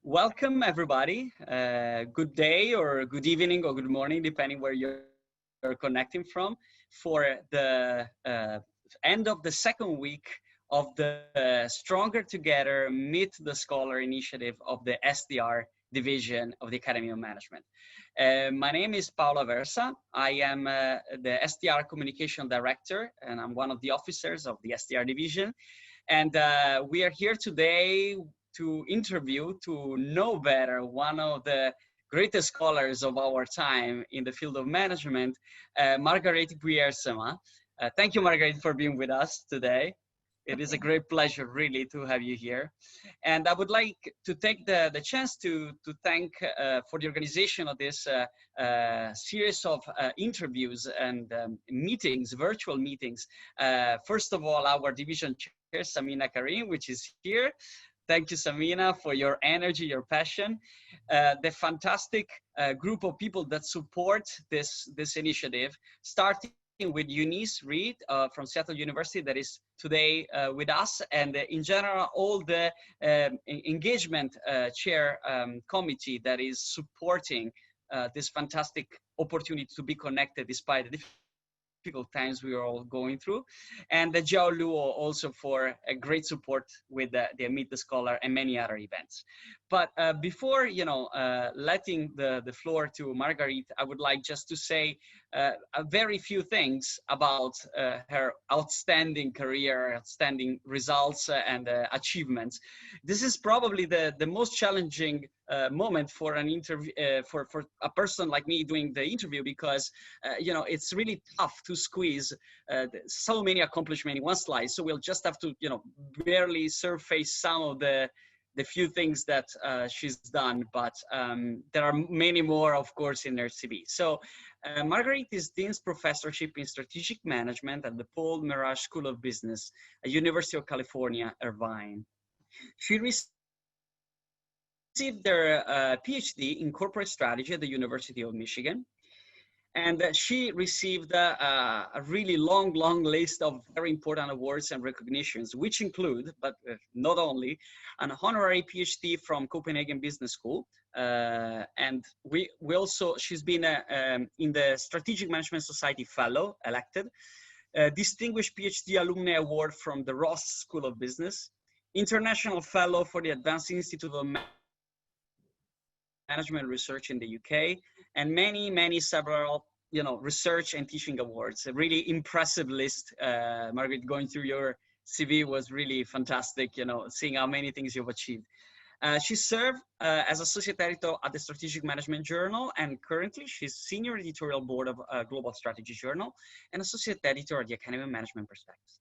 Welcome, everybody. Good day or good evening or good morning, depending where you're connecting from, for the end of the second week of the Stronger Together Meet the Scholar initiative of the STR division of the Academy of Management. My name is Paolo Versa. I am the STR Communication Director, and I'm one of the officers of the STR division. And we are here today to interview, to know better, one of the greatest scholars of our time in the field of management, Margarethe Wiersema. Thank you, Margarethe, for being with us today. It is a great pleasure, really, to have you here. And I would like to take the chance to thank for the organization of this series of interviews and meetings, virtual meetings. First of all, our division chair, Samina Karim, which is here. Thank you, Samina, for your energy, your passion. The fantastic group of people that support this initiative, starting with Eunice Reed from Seattle University that is today with us, and in general all the engagement chair committee that is supporting this fantastic opportunity to be connected despite the difficult times we are all going through, and the Jiao Luo also for a great support with the Meet the Scholar and many other events. But before letting the floor to Margarethe, I would like just to say a very few things about her outstanding career, outstanding results and achievements. This is probably the most challenging moment for an interview for a person like me doing the interview, because it's really tough to squeeze so many accomplishments in one slide. So we'll just have to barely surface some of the few things that she's done, but there are many more, of course, in her CV. So Margarethe is Dean's Professorship in Strategic Management at the Paul Merage School of Business at University of California, Irvine. She received her PhD in Corporate Strategy at the University of Michigan. And she received a really long list of very important awards and recognitions, which include, but not only, an honorary PhD from Copenhagen Business School. And we also, she's been in the Strategic Management Society Fellow, elected, Distinguished PhD Alumni Award from the Ross School of Business, International Fellow for the Advanced Institute of Management Research in the UK, and several research and teaching awards. A really impressive list. Margarethe, going through your CV was really fantastic, seeing how many things you've achieved. She served as associate editor at the Strategic Management Journal, and currently she's senior editorial board of Global Strategy Journal and associate editor at the Academy of Management Perspectives.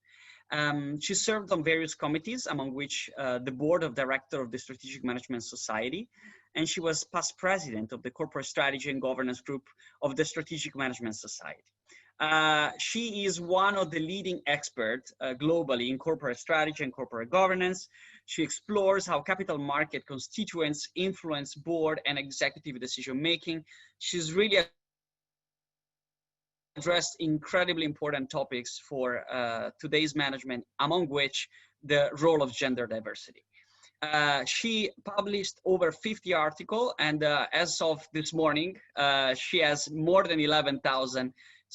She served on various committees, among which the board of director of the Strategic Management Society, and she was past president of the Corporate Strategy and Governance Group of the Strategic Management Society. She is one of the leading experts globally in corporate strategy and corporate governance. She explores how capital market constituents influence board and executive decision-making. She's really addressed incredibly important topics for today's management, among which the role of gender diversity. She published over 50 articles, and as of this morning, she has more than 11,000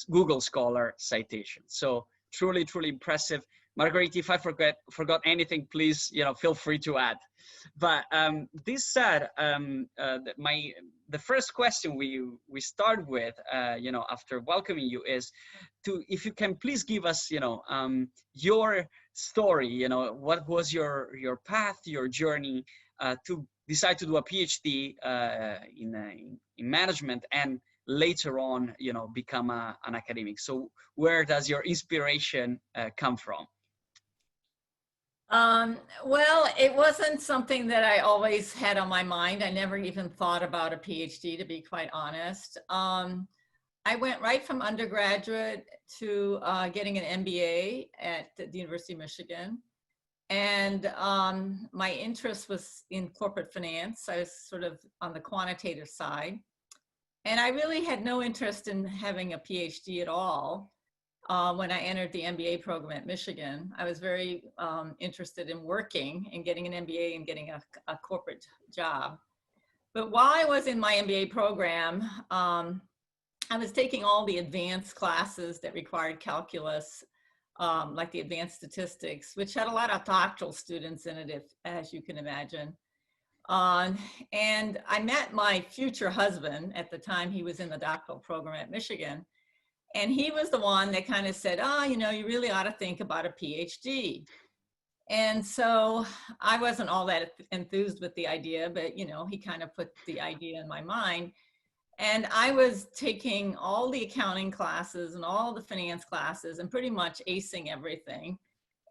Google Scholar citations. So truly impressive. Margarethe, if I forgot anything, please feel free to add. But this said, the first question we start with, after welcoming you, is if you can please give us your story. What was your path, your journey to decide to do a PhD in management, and later on become an academic. So where does your inspiration come from? Well, it wasn't something that I always had on my mind. I never even thought about a PhD, to be quite honest. I went right from undergraduate to getting an MBA at the University of Michigan. And my interest was in corporate finance. I was sort of on the quantitative side. And I really had no interest in having a PhD at all. when I entered the MBA program at Michigan. I was very interested in working and getting an MBA and getting a corporate job. But while I was in my MBA program, I was taking all the advanced classes that required calculus, like the advanced statistics, which had a lot of doctoral students in it, as you can imagine. And I met my future husband at the time. He was in the doctoral program at Michigan. And he was the one that kind of said, oh, you know, you really ought to think about a PhD. And so I wasn't all that enthused with the idea, but, you know, he kind of put the idea in my mind. And I was taking all the accounting classes and all the finance classes and pretty much acing everything,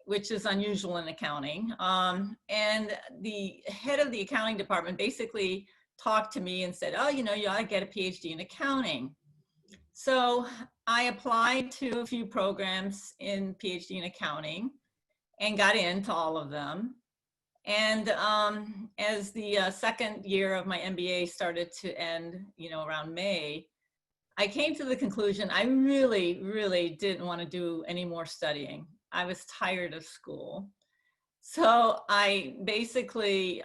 which is unusual in accounting. And the head of the accounting department basically talked to me and said, oh, you know, you ought to get a PhD in accounting. So I applied to a few programs in PhD in accounting and got into all of them. And as the second year of my MBA started to end, you know, around May, I came to the conclusion I really, really didn't want to do any more studying. I was tired of school. So I basically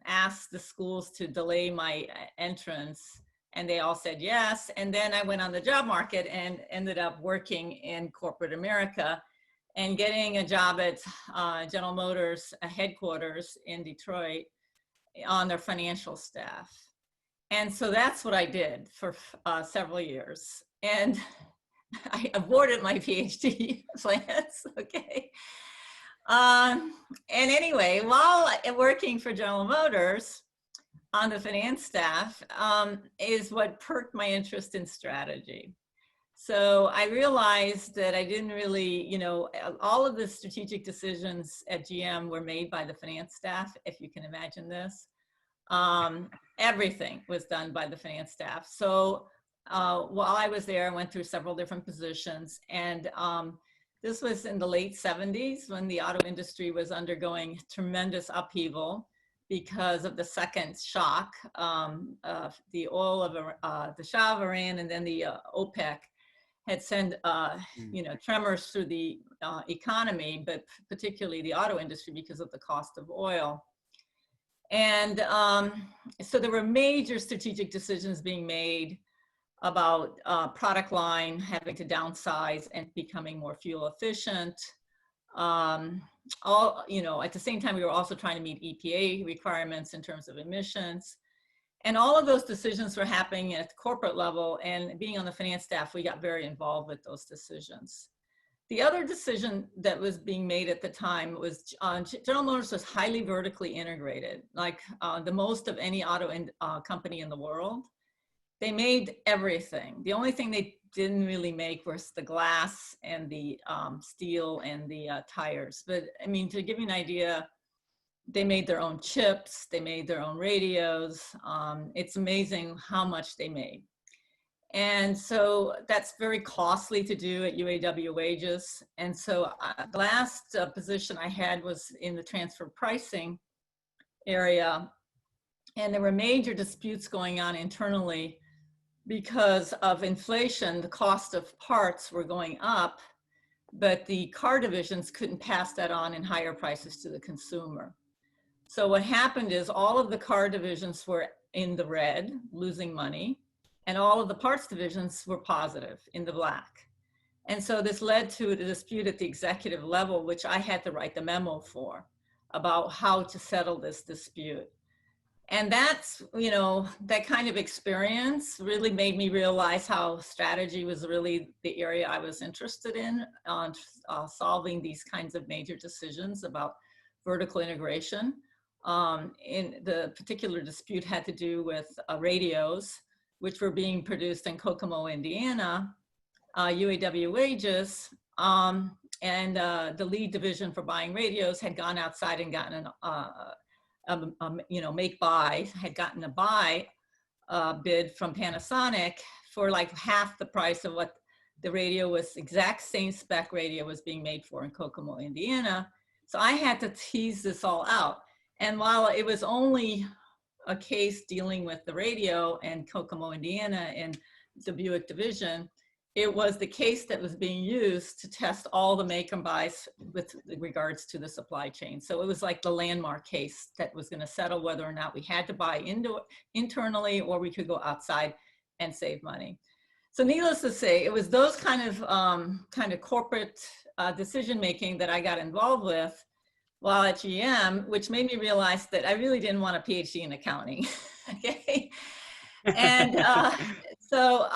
asked the schools to delay my entrance, and they all said yes. And then I went on the job market and ended up working in corporate America and getting a job at General Motors headquarters in Detroit on their financial staff. And so that's what I did for several years. And I aborted my PhD plans, okay? And anyway, while working for General Motors on the finance staff is what perked my interest in strategy. So I realized that I didn't really, you know, all of the strategic decisions at GM were made by the finance staff, if you can imagine this. Everything was done by the finance staff. So while I was there, I went through several different positions. And this was in the late 70s when the auto industry was undergoing tremendous upheaval because of the second shock, the oil of the Shah of Iran and then the OPEC had sent, you know, tremors through the economy, but particularly the auto industry because of the cost of oil. And so there were major strategic decisions being made about product line having to downsize and becoming more fuel efficient. All, you know, at the same time, we were also trying to meet EPA requirements in terms of emissions. And all of those decisions were happening at the corporate level, and being on the finance staff, we got very involved with those decisions. The other decision that was being made at the time was General Motors was highly vertically integrated, like the most of any auto company in the world. They made everything. The only thing they didn't really make was the glass and the steel and the tires. But I mean, to give you an idea, they made their own chips, they made their own radios. It's amazing how much they made. And so that's very costly to do at UAW wages. And so the last position I had was in the transfer pricing area. And there were major disputes going on internally because of inflation. The cost of parts were going up, but the car divisions couldn't pass that on in higher prices to the consumer. So what happened is all of the car divisions were in the red, losing money, and all of the parts divisions were positive, in the black. And so this led to a dispute at the executive level, which I had to write the memo for, about how to settle this dispute. And that's, you know, that kind of experience really made me realize how strategy was really the area I was interested in, on solving these kinds of major decisions about vertical integration. In the particular dispute had to do with radios, which were being produced in Kokomo, Indiana, UAW wages, and the lead division for buying radios had gone outside and gotten you know, make-buy, had gotten a buy bid from Panasonic for like half the price of what the radio was, exact same spec radio was being made for in Kokomo, Indiana. So I had to tease this all out. And while it was only a case dealing with the radio and Kokomo, Indiana and the Buick division, it was the case that was being used to test all the make and buys with regards to the supply chain. So it was like the landmark case that was going to settle whether or not we had to buy internally or we could go outside and save money. So needless to say, it was those kind of corporate decision making that I got involved with while at GM, which made me realize that I really didn't want a PhD in accounting. Okay, and so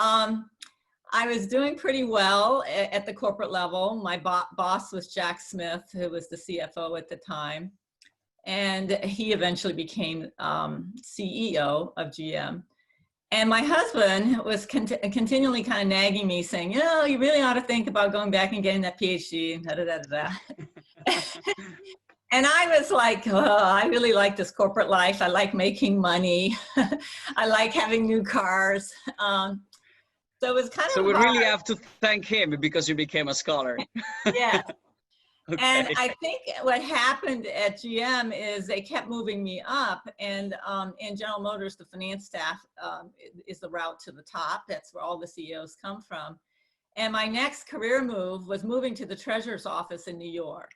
I was doing pretty well at the corporate level. My boss was Jack Smith, who was the CFO at the time, and he eventually became CEO of GM. And my husband was continually kind of nagging me, saying, you know, you really ought to think about going back and getting that PhD, and da-da-da-da-da. And I was like, oh, I really like this corporate life. I like making money. I like having new cars. So it was kind of So we hard. really have to thank him because you became a scholar. Yeah. Okay. And I think what happened at GM is they kept moving me up, and in General Motors, the finance staff is the route to the top. That's where all the CEOs come from. And my next career move was moving to the treasurer's office in New York.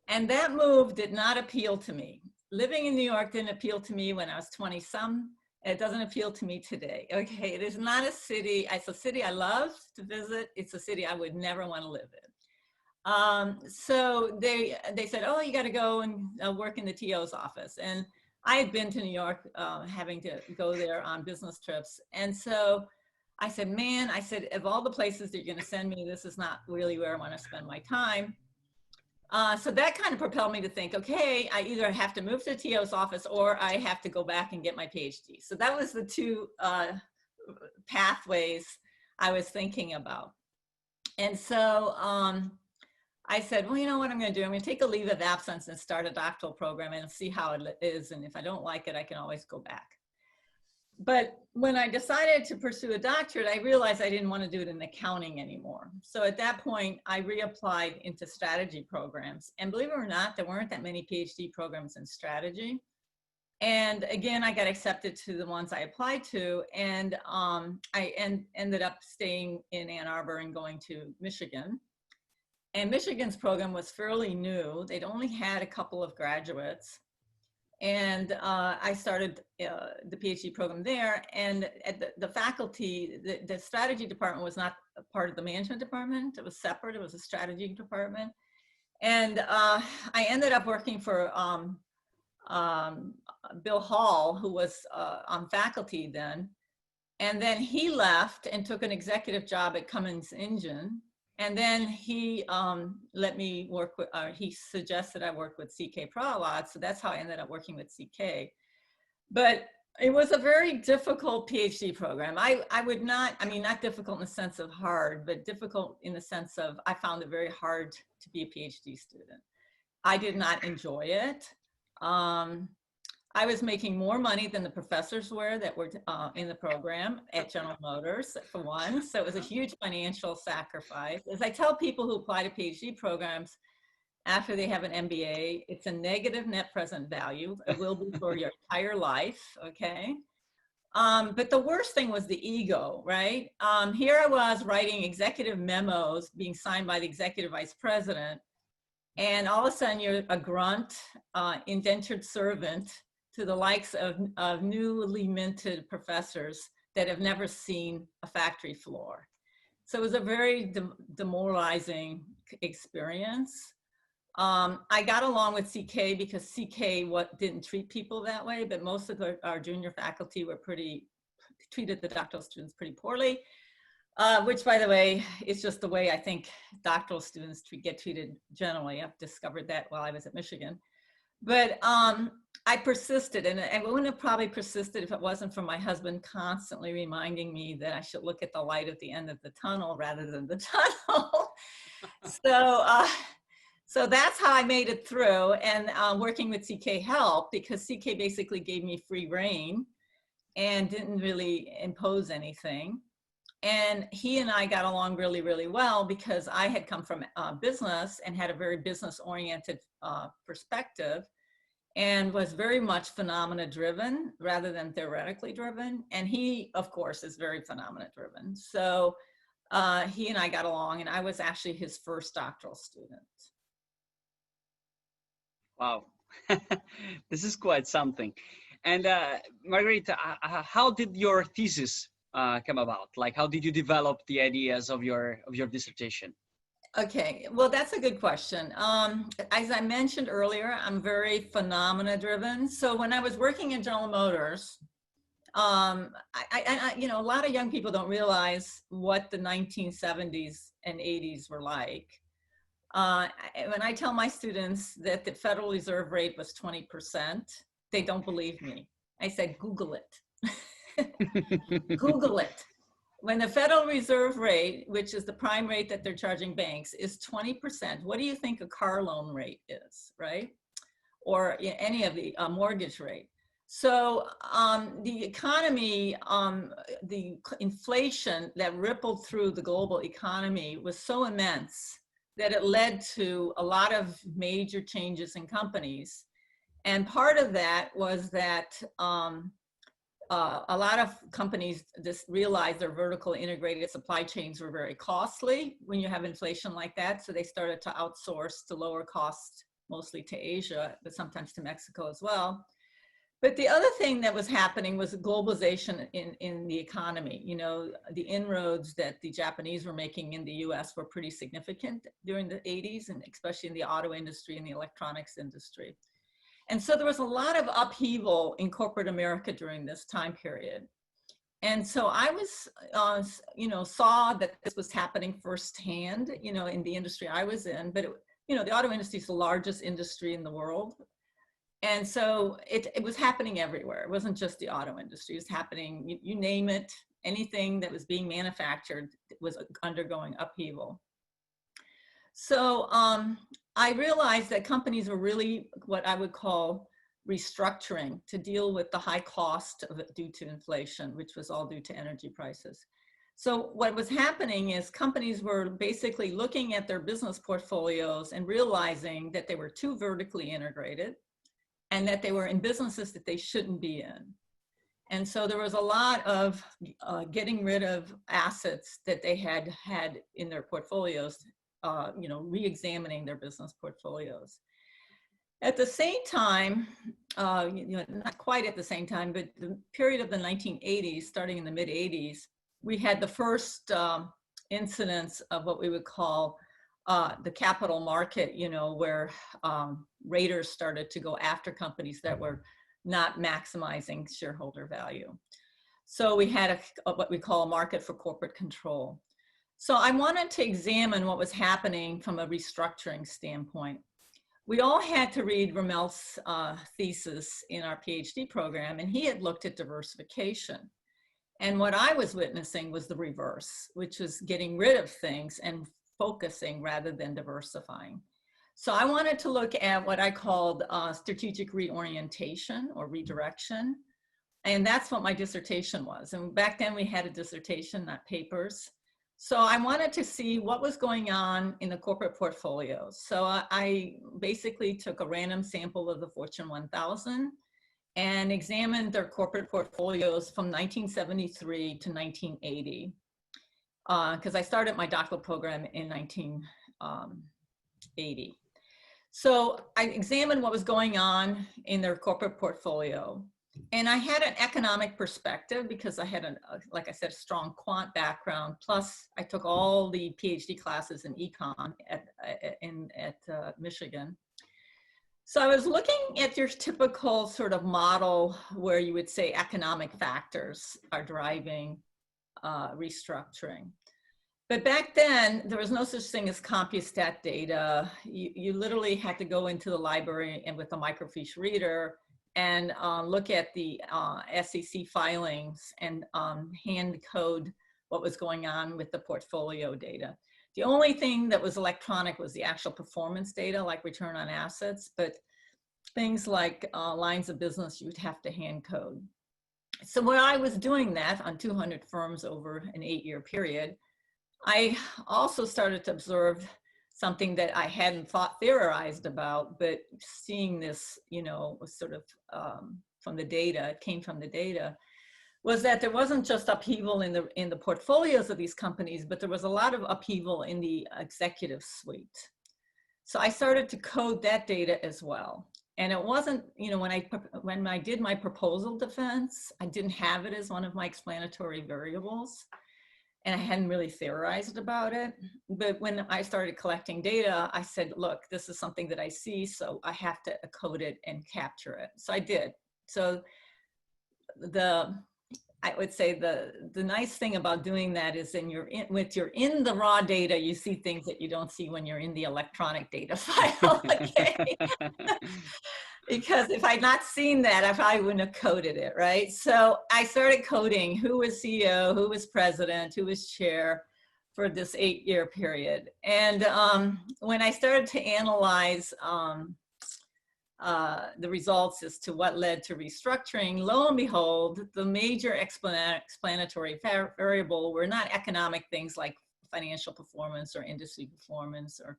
And that move did not appeal to me. Living in New York didn't appeal to me when I was 20-some. It doesn't appeal to me today. Okay, it is not a city. It's a city I love to visit. It's a city I would never want to live in. So they said, oh, you got to go and work in the TO's office. And I had been to New York, having to go there on business trips. And so I said, man, I said, of all the places that you're going to send me, this is not really where I want to spend my time. So that kind of propelled me to think, okay, I either have to move to the TO's office or I have to go back and get my PhD. So that was the two pathways I was thinking about. And so I said, well, you know what I'm going to do? I'm going to take a leave of absence and start a doctoral program and see how it is. And if I don't like it, I can always go back. But when I decided to pursue a doctorate, I realized I didn't want to do it in accounting anymore. So at that point, I reapplied into strategy programs. And believe it or not, there weren't that many PhD programs in strategy. And again, I got accepted to the ones I applied to. And I ended up staying in Ann Arbor and going to Michigan. And Michigan's program was fairly new. They'd only had a couple of graduates. And I started the PhD program there, and at the faculty, the strategy department was not a part of the management department. It was separate. It was a strategy department. And I ended up working for Bill Hall, who was on faculty then. And then he left and took an executive job at Cummins Engine. And then he let me work with, he suggested I work with CK Prahalad. So that's how I ended up working with CK. But it was a very difficult PhD program. I would not, I mean, not difficult in the sense of hard, but difficult in the sense of I found it very hard to be a PhD student. I did not enjoy it. I was making more money than the professors were that were in the program at General Motors, for one. So it was a huge financial sacrifice. As I tell people who apply to PhD programs after they have an MBA, it's a negative net present value. It will be for your entire life, okay? But the worst thing was the ego, right? Here I was writing executive memos being signed by the executive vice president, and all of a sudden you're a grunt, indentured servant to the likes of newly minted professors that have never seen a factory floor. So it was a very demoralizing experience. I got along with CK because CK didn't treat people that way, but most of our junior faculty were treated the doctoral students pretty poorly, which, by the way, is just the way I think doctoral students get treated generally. I've discovered that while I was at Michigan. But I persisted, and I wouldn't have probably persisted if it wasn't for my husband constantly reminding me that I should look at the light at the end of the tunnel rather than the tunnel. So that's how I made it through, and working with CK helped because CK basically gave me free rein and didn't really impose anything. And he and I got along really, really well because I had come from business and had a very business-oriented perspective, and was very much phenomena driven rather than theoretically driven. And he, of course, is very phenomena driven. So he and I got along, and I was actually his first doctoral student. Wow, this is quite something. And Margarethe, how did your thesis come about? Like, how did you develop the ideas of your dissertation? Okay, well, that's a good question. As I mentioned earlier, I'm very phenomena driven. So when I was working in General Motors, you know, a lot of young people don't realize what the 1970s and 80s were like. When I tell my students that the Federal Reserve rate was 20%, they don't believe me. I said, Google it. Google it. When the Federal Reserve rate, which is the prime rate that they're charging banks, is 20%, what do you think a car loan rate is, right? Or any of the mortgage rate. So the economy, the inflation that rippled through the global economy was so immense that it led to a lot of major changes in companies. And part of that was that a lot of companies just realized their vertical integrated supply chains were very costly when you have inflation like that. So they started to outsource to lower cost, mostly to Asia, but sometimes to Mexico as well. But the other thing that was happening was globalization in the economy. You know, the inroads that the Japanese were making in the US were pretty significant during the 80s, and especially in the auto industry and the electronics industry. And so there was a lot of upheaval in corporate America during this time period. And so I was, you know, saw that this was happening firsthand, you know, in the industry I was in. But, you know, the auto industry is the largest industry in the world. And so it was happening everywhere. It wasn't just the auto industry. It was happening, you name it, anything that was being manufactured was undergoing upheaval. So I realized that companies were really what I would call restructuring to deal with the high cost of it due to inflation, which was all due to energy prices. So what was happening is companies were basically looking at their business portfolios and realizing that they were too vertically integrated and that they were in businesses that they shouldn't be in. And so there was a lot of getting rid of assets that they had in their portfolios, you know, re-examining their business portfolios. At the same time, you know, not quite at the same time, but the period of the 1980s, starting in the mid 80s, we had the first incidents of what we would call the capital market, you know, where raters started to go after companies that were not maximizing shareholder value. So we had what we call a market for corporate control. So I wanted to examine what was happening from a restructuring standpoint. We all had to read Rommel's thesis in our PhD program, and he had looked at diversification. And what I was witnessing was the reverse, which was getting rid of things and focusing rather than diversifying. So I wanted to look at what I called strategic reorientation or redirection. And that's what my dissertation was. And back then we had a dissertation, not papers. So I wanted to see what was going on in the corporate portfolios. So I basically took a random sample of the Fortune 1000 and examined their corporate portfolios from 1973 to 1980. Because I started my doctoral program in 1980. So I examined what was going on in their corporate portfolio. And I had an economic perspective because I had, like I said, a strong quant background. Plus, I took all the PhD classes in econ at Michigan. So I was looking at your typical sort of model where you would say economic factors are driving restructuring. But back then, there was no such thing as CompuStat data. You literally had to go into the library and with a microfiche reader and look at the SEC filings and hand code what was going on with the portfolio data. The only thing that was electronic was the actual performance data, like return on assets, but things like lines of business, you would have to hand code. So when I was doing that on 200 firms over an 8-year period, I also started to observe something that I hadn't theorized about, but seeing this, you know, was sort of from the data, it came from the data, was that there wasn't just upheaval in the portfolios of these companies, but there was a lot of upheaval in the executive suite. So I started to code that data as well. And it wasn't, you know, when I did my proposal defense, I didn't have it as one of my explanatory variables, and I hadn't really theorized about it. But when I started collecting data, I said, look, this is something that I see, so I have to code it and capture it. So I did. So I would say the nice thing about doing that is when you're in the raw data, you see things that you don't see when you're in the electronic data file. Okay. Because if I'd not seen that, I probably wouldn't have coded it, right? So I started coding who was CEO, who was president, who was chair for this 8-year period. And when I started to analyze the results as to what led to restructuring, lo and behold, the major explanatory variable were not economic things like financial performance or industry performance or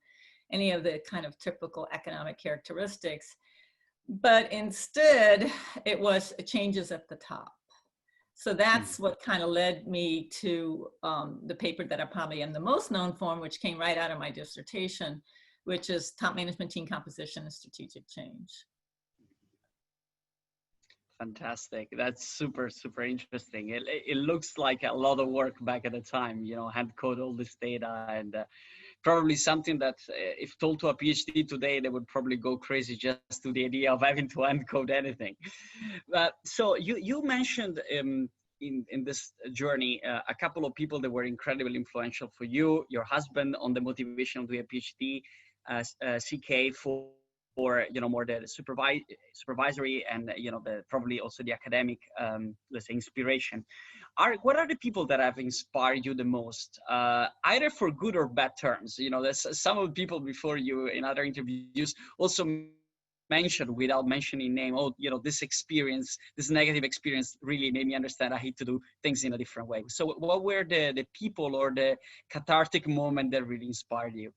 any of the kind of typical economic characteristics, but instead it was changes at the top. So that's what kind of led me to the paper that I probably am the most known for, which came right out of my dissertation, which is Top Management Team Composition and Strategic Change. Fantastic. That's super, super interesting. It looks like a lot of work back at the time, you know, hand code all this data, and probably something that if told to a PhD today, they would probably go crazy just to the idea of having to hand code anything. So you mentioned in this journey a couple of people that were incredibly influential for you, your husband on the motivation to do a PhD, CK for you know, more the supervisory and, you know, probably also the academic, let's say, inspiration. What are the people that have inspired you the most, either for good or bad terms? You know, there's some of the people before you in other interviews also mentioned, without mentioning name, oh, you know, this experience, this negative experience really made me understand I hate to do things in a different way. So what were the people or the cathartic moment that really inspired you?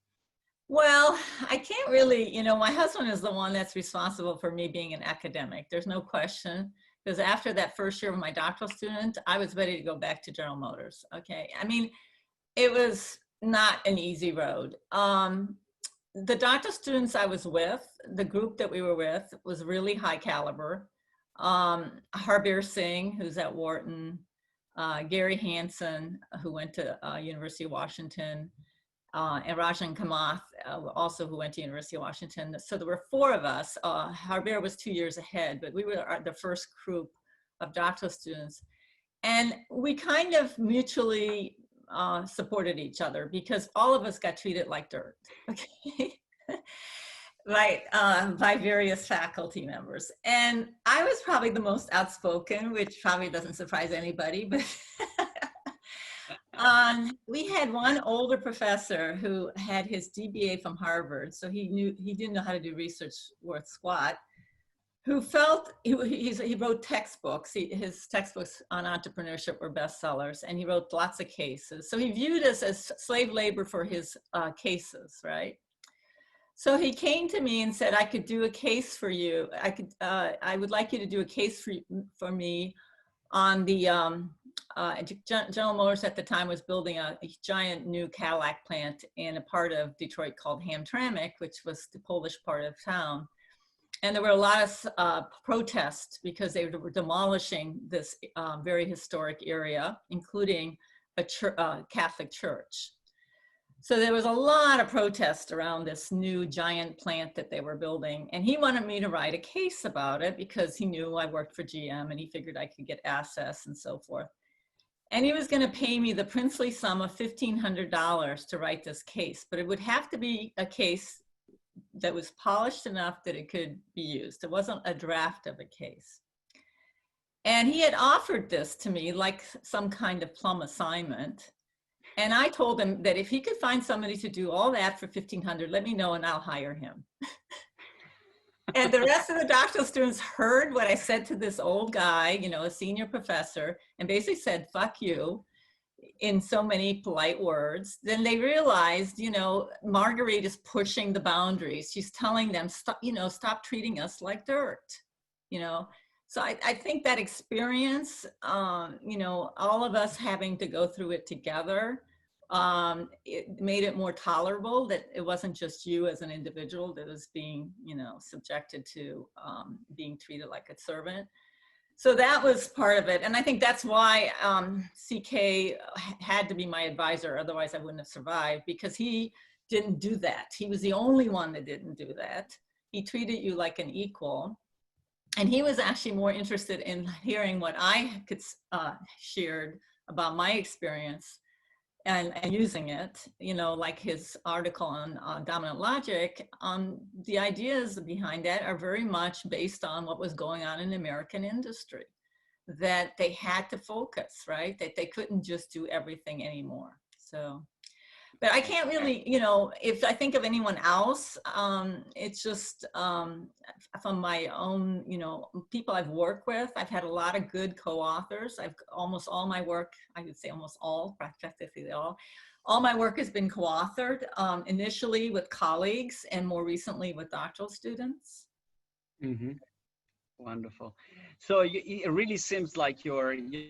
Well, I can't really, you know, my husband is the one that's responsible for me being an academic. There's no question, because after that first year of my doctoral student, I was ready to go back to General Motors. Okay. I mean, it was not an easy road. The doctoral students I was with, the group that we were with was really high caliber. Harbir Singh, who's at Wharton, Gary Hansen, who went to University of Washington, and Rajan Kamath, also who went to University of Washington. So there were 4 of us. Harbir was 2 years ahead, but we were the first group of doctoral students. And we kind of mutually supported each other because all of us got treated like dirt, okay? Right, by various faculty members. And I was probably the most outspoken, which probably doesn't surprise anybody, but we had one older professor who had his DBA from Harvard, so he didn't know how to do research worth squat, who felt, he wrote textbooks. His textbooks on entrepreneurship were bestsellers, and he wrote lots of cases. So he viewed us as slave labor for his cases, right? So he came to me and said, I could do a case for you. I would like you to do a case for me on the, General Motors at the time was building a giant new Cadillac plant in a part of Detroit called Hamtramck, which was the Polish part of town. And there were a lot of protests because they were demolishing this very historic area, including a Catholic church. So there was a lot of protest around this new giant plant that they were building. And he wanted me to write a case about it because he knew I worked for GM and he figured I could get access and so forth. And he was going to pay me the princely sum of $1,500 to write this case, but it would have to be a case that was polished enough that it could be used. It wasn't a draft of a case. And he had offered this to me like some kind of plum assignment. And I told him that if he could find somebody to do all that for $1,500, let me know and I'll hire him. And the rest of the doctoral students heard what I said to this old guy, you know, a senior professor, and basically said, fuck you, in so many polite words. Then they realized, you know, Margarethe is pushing the boundaries. She's telling them, stop, you know, stop treating us like dirt, you know. So I think that experience, you know, all of us having to go through it together, it made it more tolerable, that it wasn't just you as an individual that was being, you know, subjected to being treated like a servant. So that was part of it. And I think that's why CK had to be my advisor. Otherwise I wouldn't have survived, because he didn't do that. He was the only one that didn't do that. He treated you like an equal. And he was actually more interested in hearing what I could shared about my experience and using it, you know, like his article on dominant logic. The ideas behind that are very much based on what was going on in American industry, that they had to focus, right? That they couldn't just do everything anymore. So, but I can't really, you know, if I think of anyone else, it's just from my own, you know, people I've worked with. I've had a lot of good co-authors. I've almost all my work, I would say almost all, practically all my work has been co-authored, initially with colleagues and more recently with doctoral students. Mm-hmm. Wonderful. So it really seems like your, you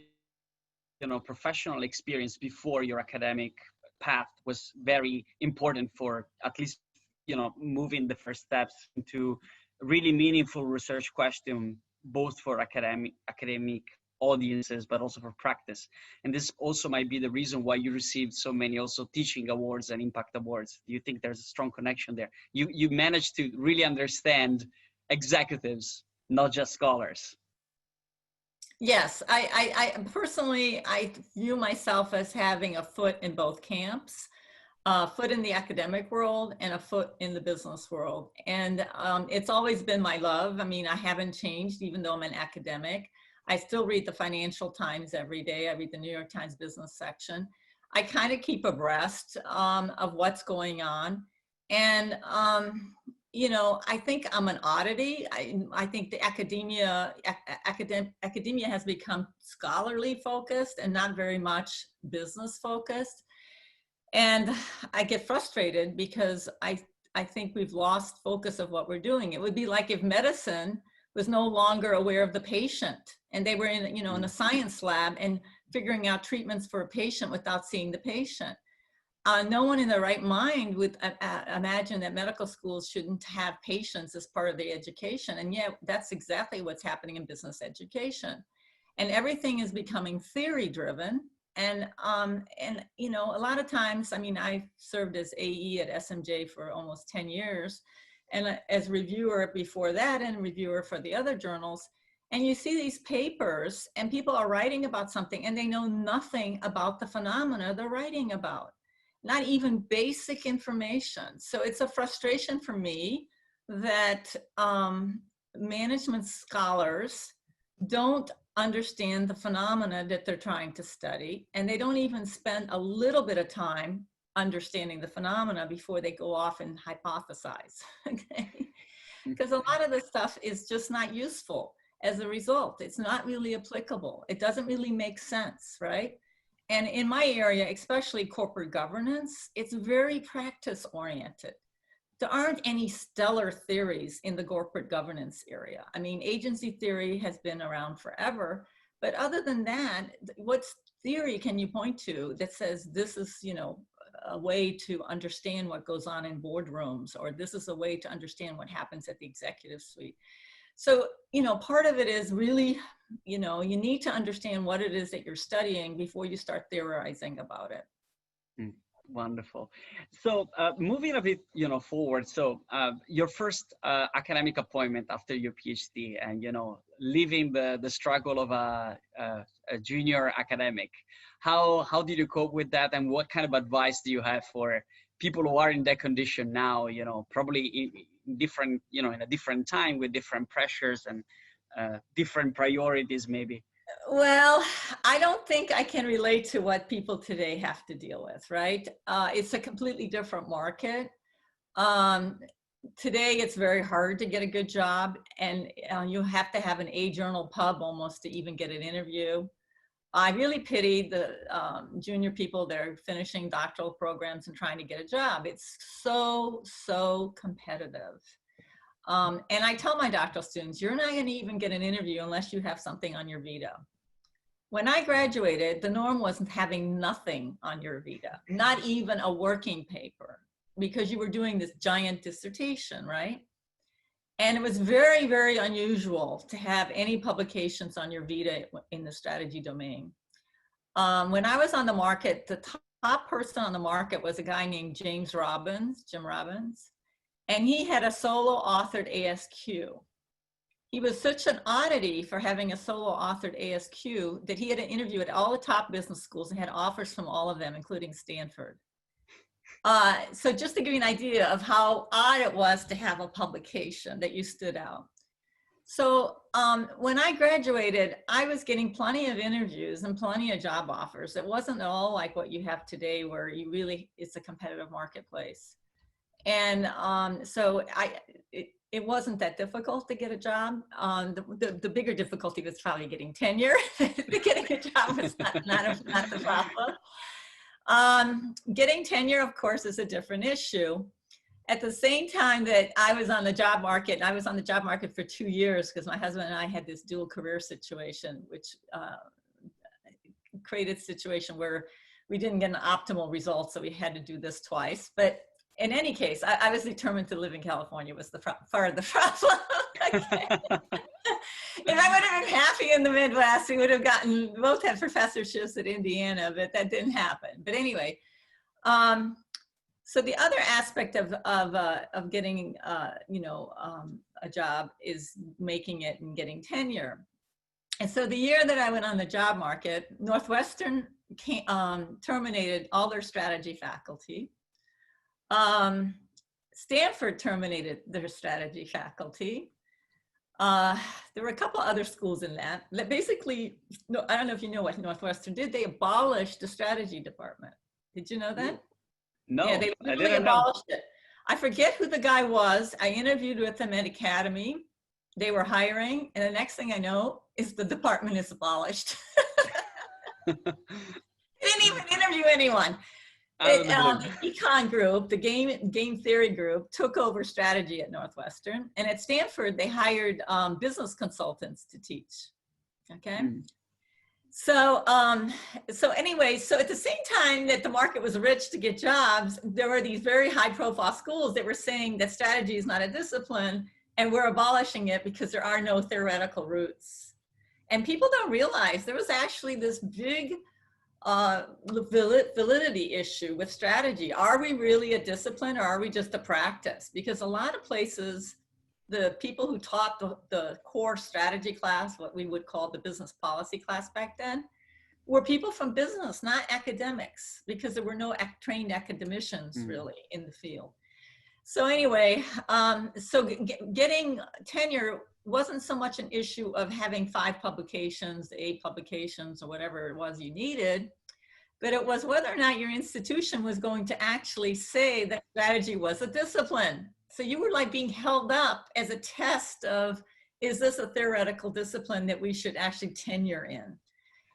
know, professional experience before your academic path was very important for at least, you know, moving the first steps into really meaningful research question, both for academic audiences, but also for practice. And this also might be the reason why you received so many also teaching awards and impact awards. Do you think there's a strong connection there? You managed to really understand executives, not just scholars. Yes, I personally, I view myself as having a foot in both camps, a foot in the academic world and a foot in the business world. And it's always been my love. I mean, I haven't changed, even though I'm an academic. I still read the Financial Times every day. I read the New York Times business section. I kind of keep abreast of what's going on. And you know, I think I'm an oddity. I think the academia has become scholarly focused and not very much business focused. And I get frustrated because I think we've lost focus of what we're doing. It would be like if medicine was no longer aware of the patient and they were in, you know, in a science lab and figuring out treatments for a patient without seeing the patient. No one in their right mind would imagine that medical schools shouldn't have patients as part of the education. And yet that's exactly what's happening in business education. And everything is becoming theory driven. And you know, a lot of times, I mean, I served as AE at SMJ for almost 10 years and as reviewer before that and reviewer for the other journals. And you see these papers and people are writing about something and they know nothing about the phenomena they're writing about. Not even basic information. So it's a frustration for me that management scholars don't understand the phenomena that they're trying to study, and they don't even spend a little bit of time understanding the phenomena before they go off and hypothesize, okay? Because a lot of this stuff is just not useful as a result. It's not really applicable. It doesn't really make sense, right? And in my area, especially corporate governance, it's very practice oriented. There aren't any stellar theories in the corporate governance area. I mean, agency theory has been around forever, but other than that, what theory can you point to that says this is, you know, a way to understand what goes on in boardrooms, or this is a way to understand what happens at the executive suite? So, you know, part of it is really, you know, you need to understand what it is that you're studying before you start theorizing about it. Wonderful. So moving a bit, you know, forward. So your first academic appointment after your PhD, and you know, leaving the struggle of a junior academic. How did you cope with that, and what kind of advice do you have for people who are in that condition now? You know, probably in different, you know, in a different time with different pressures and different priorities, maybe. Well, I don't think I can relate to what people today have to deal with, right? It's a completely different market. Today, it's very hard to get a good job, and you have to have an A-journal pub almost to even get an interview. I really pity the junior people that are finishing doctoral programs and trying to get a job. It's so competitive. And I tell my doctoral students, you're not going to even get an interview unless you have something on your vita. When I graduated, the norm was having nothing on your vita, not even a working paper, because you were doing this giant dissertation, right? And it was very, very unusual to have any publications on your vita in the strategy domain. When I was on the market, the top person on the market was a guy named Jim Robbins, and he had a solo authored ASQ. He was such an oddity for having a solo authored ASQ that he had an interview at all the top business schools and had offers from all of them, including Stanford. So just to give you an idea of how odd it was to have a publication that you stood out. So when I graduated, I was getting plenty of interviews and plenty of job offers. It wasn't at all like what you have today where you really, it's a competitive marketplace. And so it wasn't that difficult to get a job. The bigger difficulty was probably getting tenure. Getting a job was not the problem. Getting tenure, of course, is a different issue. At the same time that I was on the job market, and I was on the job market for 2 years because my husband and I had this dual career situation, which created a situation where we didn't get an optimal result, so we had to do this twice. But in any case, I was determined to live in California was the part of the problem. If I would have been happy in the Midwest, we would have both had professorships at Indiana, but that didn't happen. But anyway, so the other aspect of getting, a job is making it and getting tenure. And so the year that I went on the job market, Northwestern terminated all their strategy faculty. Stanford terminated their strategy faculty. There were a couple other schools in that basically, no, I don't know if you know what Northwestern did. They abolished the strategy department. Did you know that? No, yeah, they literally abolished it. I forget who the guy was. I interviewed with them at Academy. They were hiring, and the next thing I know is the department is abolished. They didn't even interview anyone. The econ group, the game theory group, took over strategy at Northwestern, and at Stanford they hired business consultants to teach. Okay, so anyway, so at the same time that the market was rich to get jobs, there were these very high-profile schools that were saying that strategy is not a discipline, and we're abolishing it because there are no theoretical roots. And people don't realize there was actually this big validity issue with strategy. Are we really a discipline or are we just a practice? Because a lot of places, the people who taught the core strategy class, what we would call the business policy class back then, were people from business, not academics, because there were no trained academicians really in the field. So anyway, so getting tenure wasn't so much an issue of having 5 publications, 8 publications, or whatever it was you needed, but it was whether or not your institution was going to actually say that strategy was a discipline. So you were like being held up as a test of, is this a theoretical discipline that we should actually tenure in?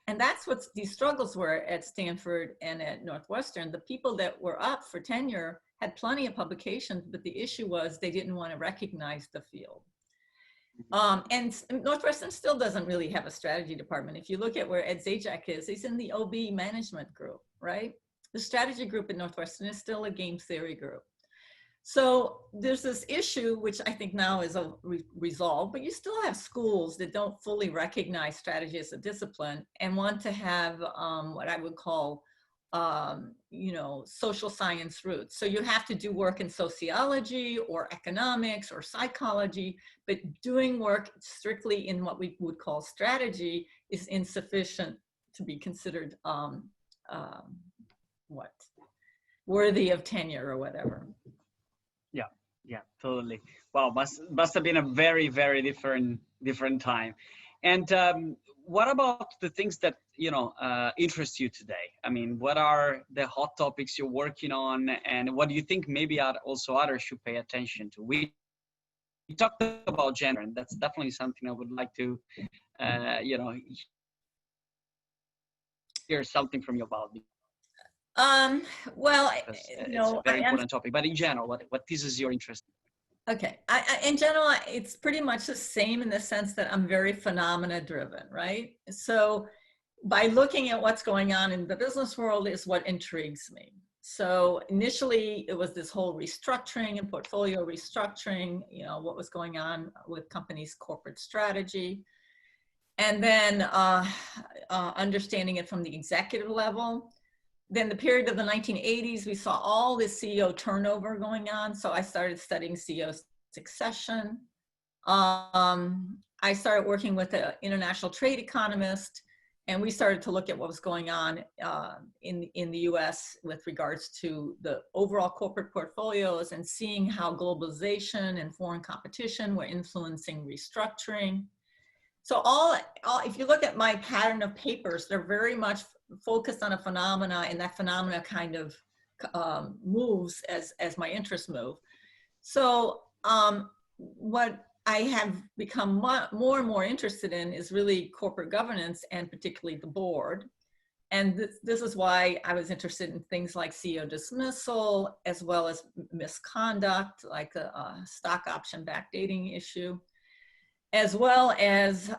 And that's what these struggles were at Stanford and at Northwestern. The people that were up for tenure had plenty of publications, but the issue was they didn't want to recognize the field. And Northwestern still doesn't really have a strategy department. If you look at where Ed Zajac is, he's in the OB management group, right? The strategy group at Northwestern is still a game theory group. So there's this issue, which I think now is resolved, but you still have schools that don't fully recognize strategy as a discipline and want to have what I would call social science roots. So you have to do work in sociology or economics or psychology, but doing work strictly in what we would call strategy is insufficient to be considered worthy of tenure or whatever. Yeah, totally. Wow, must have been a very, very different time. And what about the things that interest you today? I mean, what are the hot topics you're working on, and what do you think maybe also others should pay attention to? We talked about gender, and that's definitely something I would like to, hear something from you about. Well, it's a very important topic, but in general, what teases your interest? Okay, in general, it's pretty much the same in the sense that I'm very phenomena driven, right? So by looking at what's going on in the business world is what intrigues me. So initially it was this whole restructuring and portfolio restructuring, you know, what was going on with companies' corporate strategy. And then understanding it from the executive level. Then the period of the 1980s, we saw all this CEO turnover going on. So I started studying CEO succession. I started working with an international trade economist, and we started to look at what was going on in the US with regards to the overall corporate portfolios and seeing how globalization and foreign competition were influencing restructuring. So if you look at my pattern of papers, they're very much focused on a phenomena, and that phenomena kind of moves as my interests move. So what I have become more and more interested in is really corporate governance, and particularly the board. And this is why I was interested in things like CEO dismissal, as well as misconduct, like the stock option backdating issue, as well as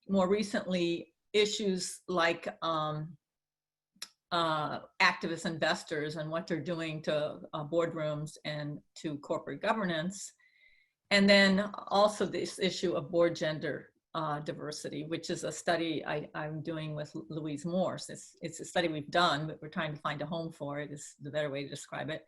more recently issues like activist investors and what they're doing to boardrooms and to corporate governance. And then also this issue of board gender diversity, which is a study I'm doing with Louise Morse. It's a study we've done, but we're trying to find a home for it, is the better way to describe it.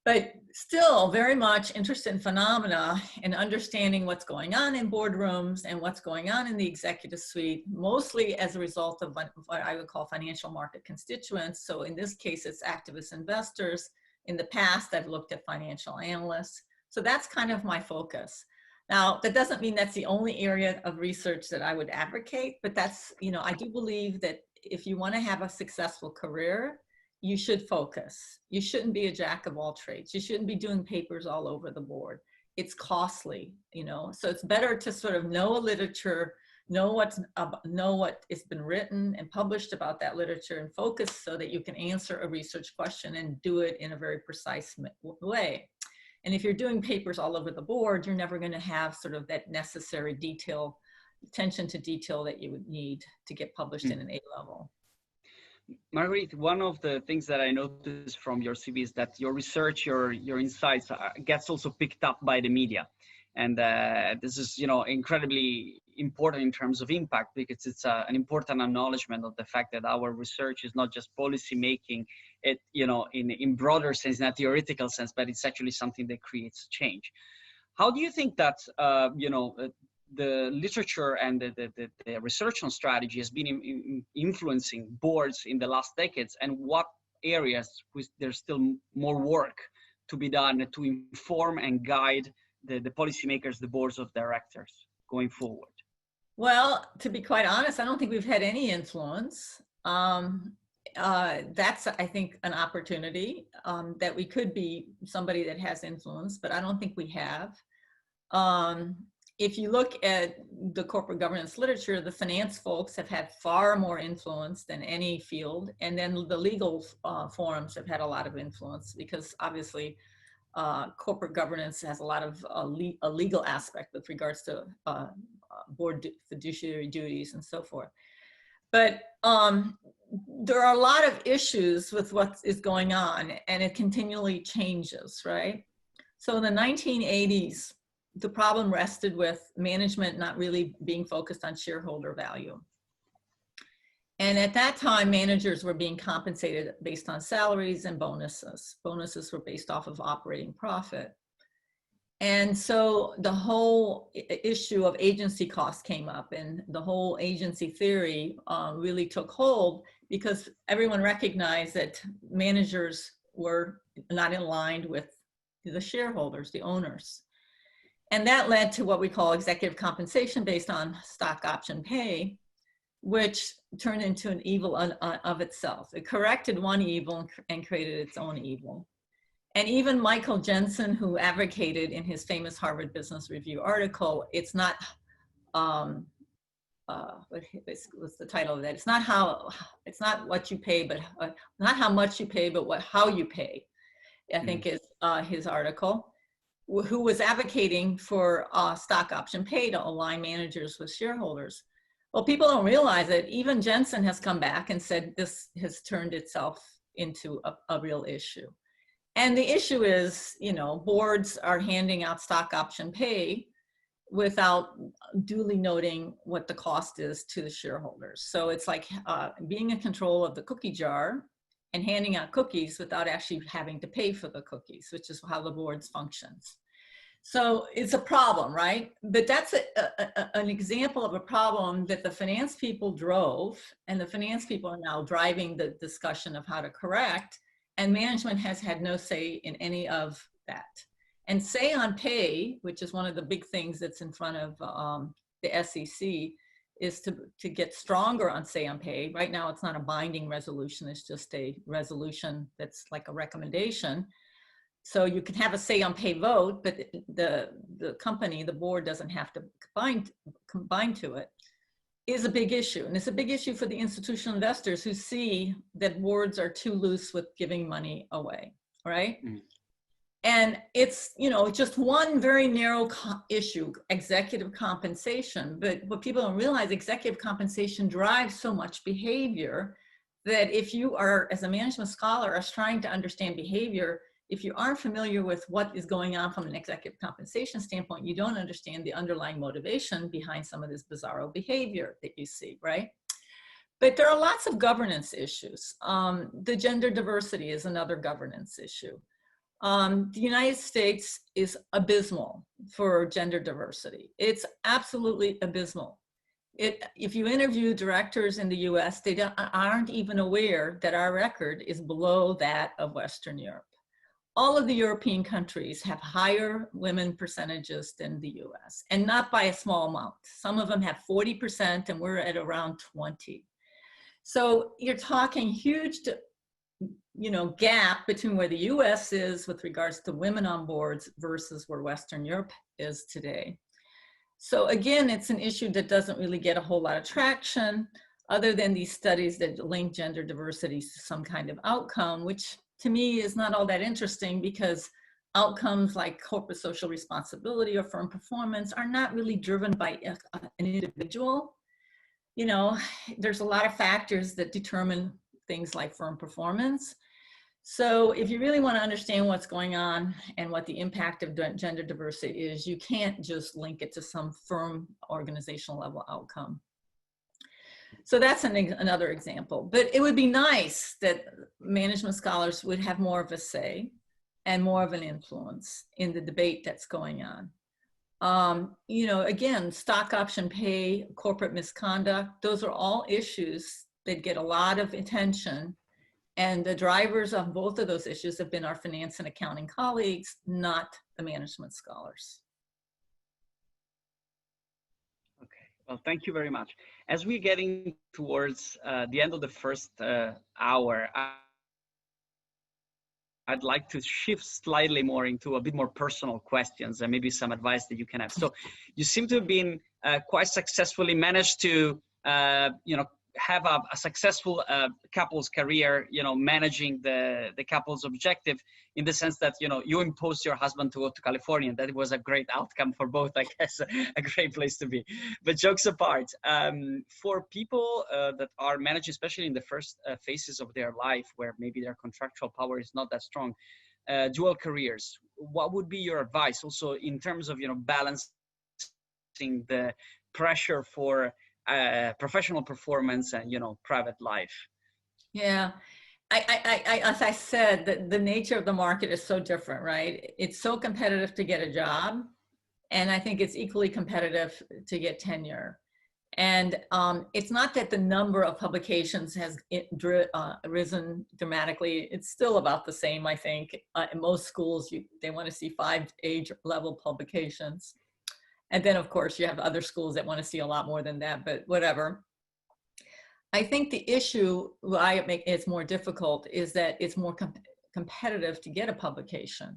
But still very much interested in phenomena and understanding what's going on in boardrooms and what's going on in the executive suite, mostly as a result of what I would call financial market constituents. So in this case, it's activist investors. In the past, I've looked at financial analysts. So that's kind of my focus. Now, that doesn't mean that's the only area of research that I would advocate, but that's, you know, I do believe that if you want to have a successful career, you should focus. You shouldn't be a jack of all trades. You shouldn't be doing papers all over the board. It's costly, you know, so it's better to sort of know a literature, know what has been written and published about that literature, and focus so that you can answer a research question and do it in a very precise way. And if you're doing papers all over the board, you're never going to have sort of that necessary detail, attention to detail that you would need to get published in an A level. Margarethe, one of the things that I noticed from your CV is that your research, your insights gets also picked up by the media. And this is, you know, incredibly important in terms of impact, because it's an important acknowledgement of the fact that our research is not just policy making, it, you know, in broader sense, in a theoretical sense, but it's actually something that creates change. How do you think that, you know, the literature and the research on strategy has been influencing boards in the last decades, and what areas there's still more work to be done to inform and guide the policymakers, the boards of directors going forward? Well, to be quite honest, I don't think we've had any influence. That's, I think, an opportunity that we could be somebody that has influence, but I don't think we have. If you look at the corporate governance literature, the finance folks have had far more influence than any field. And then the legal forums have had a lot of influence, because obviously corporate governance has a lot of a legal aspect with regards to board fiduciary duties and so forth. But there are a lot of issues with what is going on, and it continually changes, right? So in the 1980s, the problem rested with management not really being focused on shareholder value. And at that time, managers were being compensated based on salaries and bonuses. Bonuses were based off of operating profit. And so the whole issue of agency costs came up, and the whole agency theory really took hold, because everyone recognized that managers were not in line with the shareholders, the owners. And that led to what we call executive compensation based on stock option pay, which turned into an evil of itself. It corrected one evil and created its own evil. And even Michael Jensen, who advocated in his famous Harvard Business Review article, it's not, what's the title of that? It's not what you pay, but not how much you pay, but how you pay, I think is his article. who was advocating for stock option pay to align managers with shareholders. Well, people don't realize that even Jensen has come back and said this has turned itself into a real issue. And the issue is, you know, boards are handing out stock option pay without duly noting what the cost is to the shareholders. So it's like being in control of the cookie jar and handing out cookies without actually having to pay for the cookies, which is how the boards functions. So it's a problem, right? But that's an example of a problem that the finance people drove, and the finance people are now driving the discussion of how to correct, and management has had no say in any of that. And say on pay, which is one of the big things that's in front of the SEC, is to get stronger on say on pay. Right now, it's not a binding resolution, it's just a resolution that's like a recommendation. So you can have a say on pay vote, but the company, the board doesn't have to combine to it, is a big issue. And it's a big issue for the institutional investors who see that boards are too loose with giving money away, right? Mm. And it's, you know, just one very narrow issue, executive compensation. But what people don't realize, executive compensation drives so much behavior that if you are, as a management scholar, are trying to understand behavior, if you aren't familiar with what is going on from an executive compensation standpoint, you don't understand the underlying motivation behind some of this bizarro behavior that you see, right? But there are lots of governance issues. The gender diversity is another governance issue. The United States is abysmal for gender diversity. It's absolutely abysmal. If you interview directors in the US, they aren't even aware that our record is below that of Western Europe. All of the European countries have higher women percentages than the US, and not by a small amount. Some of them have 40% and we're at around 20. So you're talking huge, you know, gap between where the US is with regards to women on boards versus where Western Europe is today. So again, it's an issue that doesn't really get a whole lot of traction other than these studies that link gender diversity to some kind of outcome, which to me is not all that interesting because outcomes like corporate social responsibility or firm performance are not really driven by an individual. You know, there's a lot of factors that determine things like firm performance. So if you really want to understand what's going on and what the impact of gender diversity is, you can't just link it to some firm organizational level outcome. So that's another example. But it would be nice that management scholars would have more of a say and more of an influence in the debate that's going on. You know, again, stock option pay, corporate misconduct, those are all issues that get a lot of attention. And the drivers of both of those issues have been our finance and accounting colleagues, not the management scholars. Okay, well, thank you very much. As we're getting towards the end of the first hour, I'd like to shift slightly more into a bit more personal questions and maybe some advice that you can have. So you seem to have been quite successfully managed to, you know, have a successful couple's career, you know, managing the couple's objective in the sense that, you know, you imposed your husband to go to California, and that was a great outcome for both, I guess, a great place to be. But jokes apart, for people that are managing, especially in the first phases of their life where maybe their contractual power is not that strong, dual careers, what would be your advice also in terms of, you know, balancing the pressure for professional performance and, you know, private life? Yeah, as I said, the nature of the market is so different, right? It's so competitive to get a job, and I think it's equally competitive to get tenure. And it's not that the number of publications has risen dramatically. It's still about the same, I think. In most schools, they want to see 5 age-level publications. And then, of course, you have other schools that want to see a lot more than that, but whatever. I think the issue why it's more difficult is that it's more competitive to get a publication.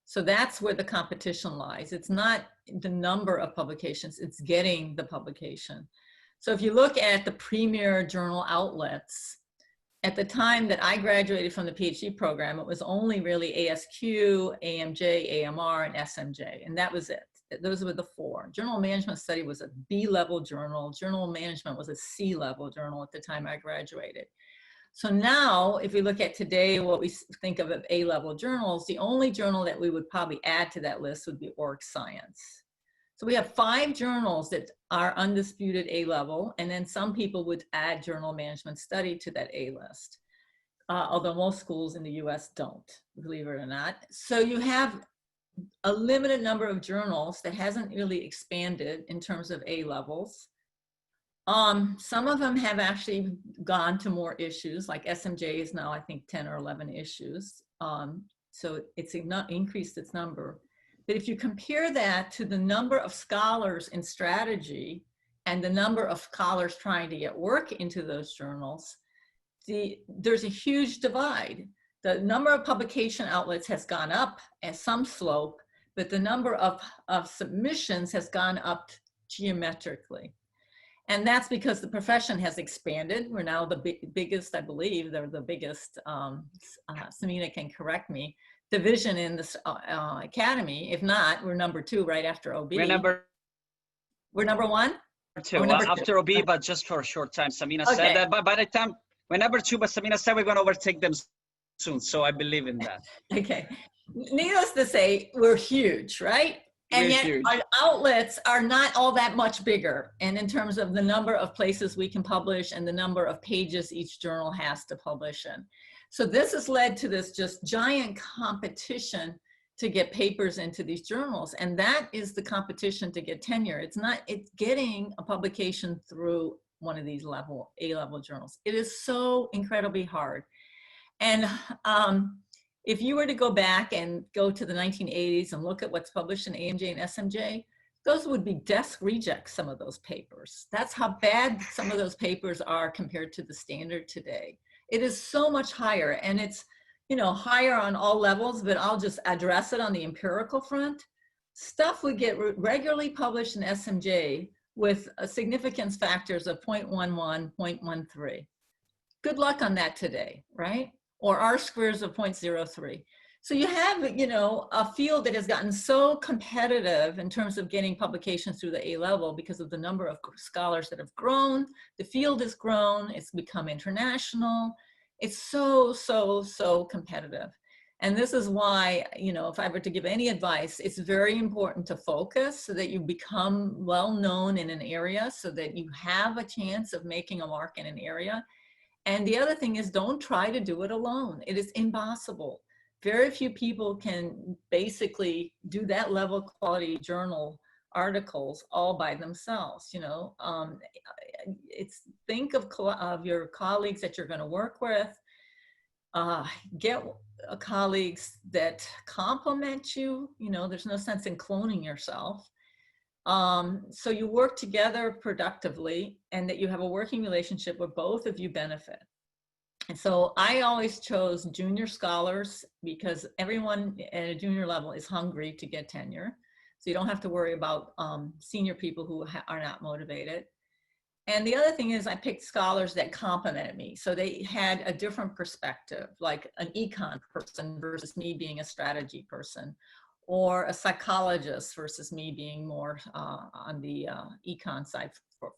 So that's where the competition lies. It's not the number of publications, it's getting the publication. So if you look at the premier journal outlets, at the time that I graduated from the PhD program, it was only really ASQ, AMJ, AMR, and SMJ, and that was it. Those were the four. Journal Management Study was a B-level journal. Journal Management was a C-level journal at the time I graduated. So now, if we look at today, what we think of as A-level journals, the only journal that we would probably add to that list would be Org Science. So we have 5 journals that are undisputed A-level, and then some people would add Journal Management Study to that A list, although most schools in the US don't, believe it or not. So you have a limited number of journals that hasn't really expanded in terms of A levels. Some of them have actually gone to more issues, like SMJ is now, I think, 10 or 11 issues. So it's increased its number. But if you compare that to the number of scholars in strategy and the number of scholars trying to get work into those journals, there's a huge divide. The number of publication outlets has gone up at some slope, but the number of submissions has gone up geometrically. And that's because the profession has expanded. We're now the biggest, I believe, they're the biggest, Samina can correct me, division in this academy. If not, we're number 2 right after OB. We're number 1? Two. After OB, but just for a short time. Samina said that, but by the time, we're number 2, but Samina said we're going to overtake them soon. So I believe in that. Okay. Needless to say, we're huge, right? And yet our outlets are not all that much bigger. And in terms of the number of places we can publish and the number of pages each journal has to publish in. So this has led to this just giant competition to get papers into these journals. And that is the competition to get tenure. It's getting a publication through one of these A-level journals. It is so incredibly hard. And if you were to go back and go to the 1980s and look at what's published in AMJ and SMJ, those would be desk rejects, some of those papers. That's how bad some of those papers are compared to the standard today. It is so much higher, and it's, you know, higher on all levels, but I'll just address it on the empirical front. Stuff would get regularly published in SMJ with significance factors of 0.11, 0.13. Good luck on that today, right? Or R-squares of 0.03. So you have, you know, a field that has gotten so competitive in terms of getting publications through the A-level because of the number of scholars that have grown. The field has grown, it's become international. It's so, so, so competitive. And this is why, you know, if I were to give any advice, it's very important to focus so that you become well-known in an area so that you have a chance of making a mark in an area. And the other thing is, don't try to do it alone. It is impossible. Very few people can basically do that level of quality journal articles all by themselves. You know, think of your colleagues that you're going to work with. Get colleagues that complement you. You know, there's no sense in cloning yourself. So you work together productively and that you have a working relationship where both of you benefit. And so I always chose junior scholars because everyone at a junior level is hungry to get tenure. So you don't have to worry about senior people who are not motivated. And the other thing is I picked scholars that complemented me. So they had a different perspective, like an econ person versus me being a strategy person, or a psychologist versus me being more on the econ side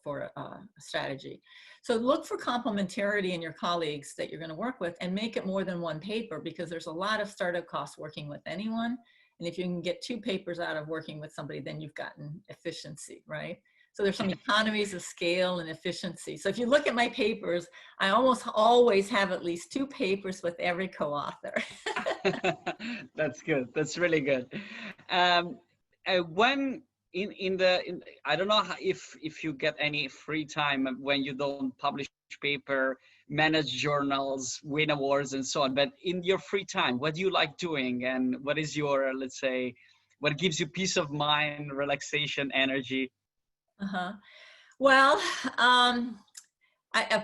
for strategy. So look for complementarity in your colleagues that you're going to work with and make it more than one paper, because there's a lot of startup costs working with anyone. And if you can get 2 papers out of working with somebody, then you've gotten efficiency, right? So there's some economies of scale and efficiency. So if you look at my papers, I almost always have at least 2 papers with every co-author. That's good. That's really good. When I don't know if you get any free time when you don't publish paper, manage journals, win awards and so on, but in your free time, what do you like doing? And what is your, let's say, what gives you peace of mind, relaxation, energy? Well,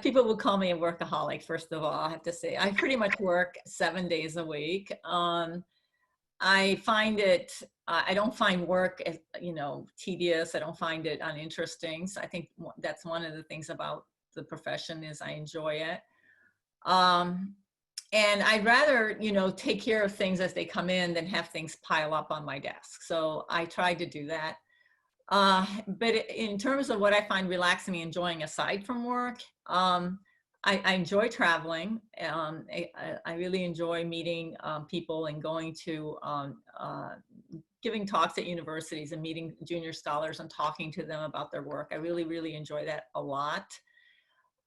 people will call me a workaholic, first of all, I have to say. I pretty much work 7 days a week. I find it, I don't find work, you know, tedious. I don't find it uninteresting. So I think that's one of the things about the profession is I enjoy it. And I'd rather, you know, take care of things as they come in than have things pile up on my desk. So I tried to do that. But in terms of what I find relaxing and enjoying aside from work, I enjoy traveling. I really enjoy meeting people and going to giving talks at universities and meeting junior scholars and talking to them about their work. I really, really enjoy that a lot.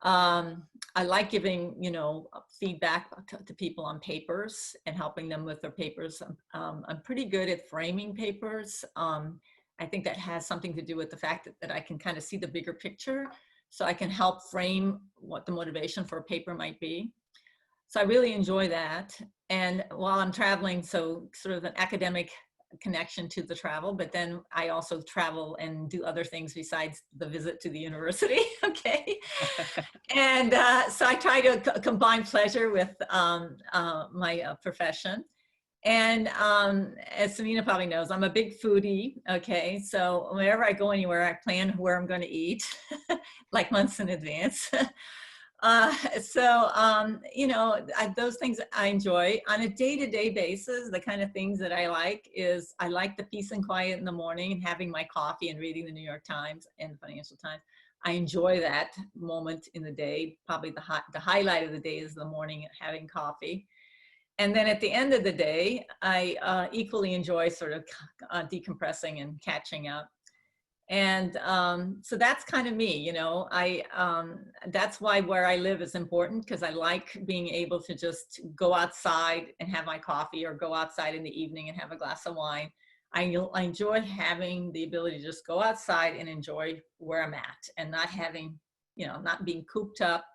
I like giving, you know, feedback to people on papers and helping them with their papers. I'm pretty good at framing papers. I think that has something to do with the fact that I can kind of see the bigger picture, so I can help frame what the motivation for a paper might be. So I really enjoy that. And while I'm traveling, so sort of an academic connection to the travel, but then I also travel and do other things besides the visit to the university. Okay. And so I try to combine pleasure with my profession. And as Samina probably knows, I'm a big foodie. Okay. So whenever I go anywhere, I plan where I'm going to eat like months in advance. You know, those things I enjoy. On a day-to-day basis, the kind of things that I like is I like the peace and quiet in the morning and having my coffee and reading the New York Times and the Financial Times. I enjoy that moment in the day. Probably the highlight of the day is the morning having coffee. And then at the end of the day, I equally enjoy sort of decompressing and catching up. And so that's kind of me, you know. That's why where I live is important, because I like being able to just go outside and have my coffee, or go outside in the evening and have a glass of wine. I enjoy having the ability to just go outside and enjoy where I'm at, and not having, you know, not being cooped up.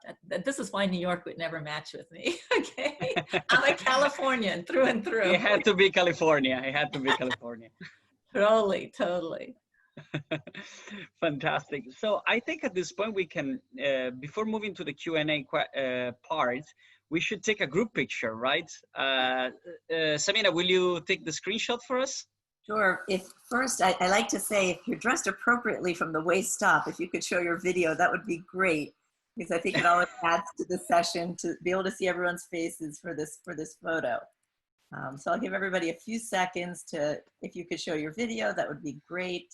This is why New York would never match with me. Okay. I'm a Californian through and through. It had to be California. It had to be California. Totally, totally. Fantastic. So I think at this point we can, before moving to the Q&A part, we should take a group picture, right? Samina, will you take the screenshot for us? Sure. First, I like to say, if you're dressed appropriately from the waist up, if you could show your video, that would be great, because I think it always adds to the session to be able to see everyone's faces for this photo. So I'll give everybody a few seconds to, if you could show your video, that would be great.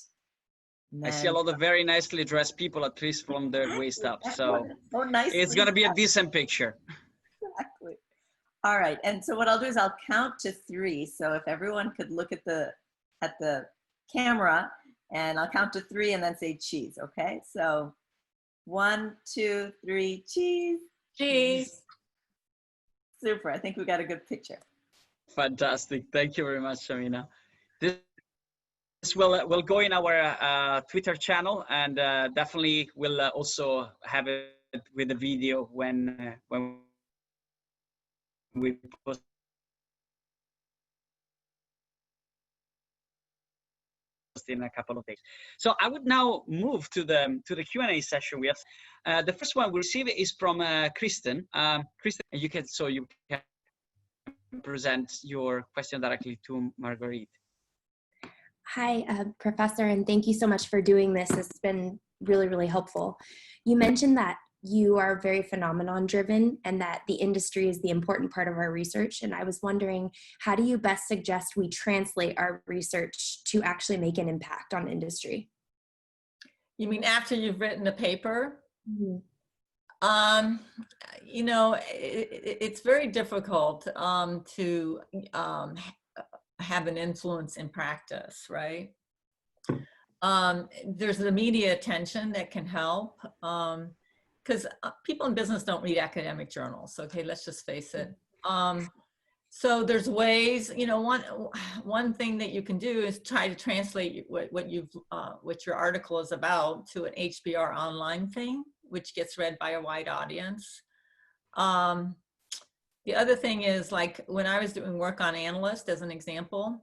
I see a lot of very nicely dressed people, at least from the waist up. So it's going to be a decent picture. Exactly. All right. And so what I'll do is I'll count to 3. So if everyone could look at the camera, and I'll count to 3 and then say cheese. Okay. So 1, 2, 3, cheese. Cheese. Super. I think we got a good picture. Fantastic. Thank you very much, Samina. This will go in our Twitter channel, and definitely will also have it with the video when we post in a couple of days. So I would now move to the Q&A session. We have the first one we receive is from Kristen. Kristen, you can present your question directly to Margarethe. Hi, Professor, and thank you so much for doing this. It's been really, really helpful. You mentioned that you are very phenomenon driven and that the industry is the important part of our research. And I was wondering, how do you best suggest we translate our research to actually make an impact on industry? You mean after you've written a paper? Mm-hmm. You know, it's very difficult to have an influence in practice, right? There's the media attention that can help, because people in business don't read academic journals. Okay, let's just face it. So there's ways, you know, one thing that you can do is try to translate what your article is about to an HBR online thing, which gets read by a wide audience. The other thing is, like when I was doing work on analyst, as an example,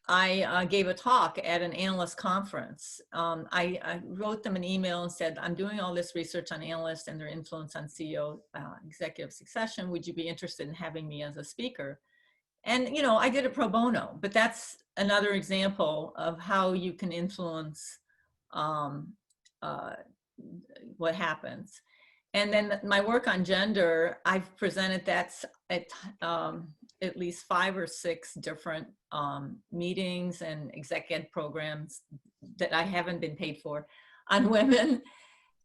I gave a talk at an analyst conference. I wrote them an email and said, I'm doing all this research on analysts and their influence on CEO executive succession. Would you be interested in having me as a speaker? And, you know, I did it pro bono, but that's another example of how you can influence what happens. And then my work on gender, I've presented that at least 5 or 6 different meetings and exec ed programs that I haven't been paid for on women,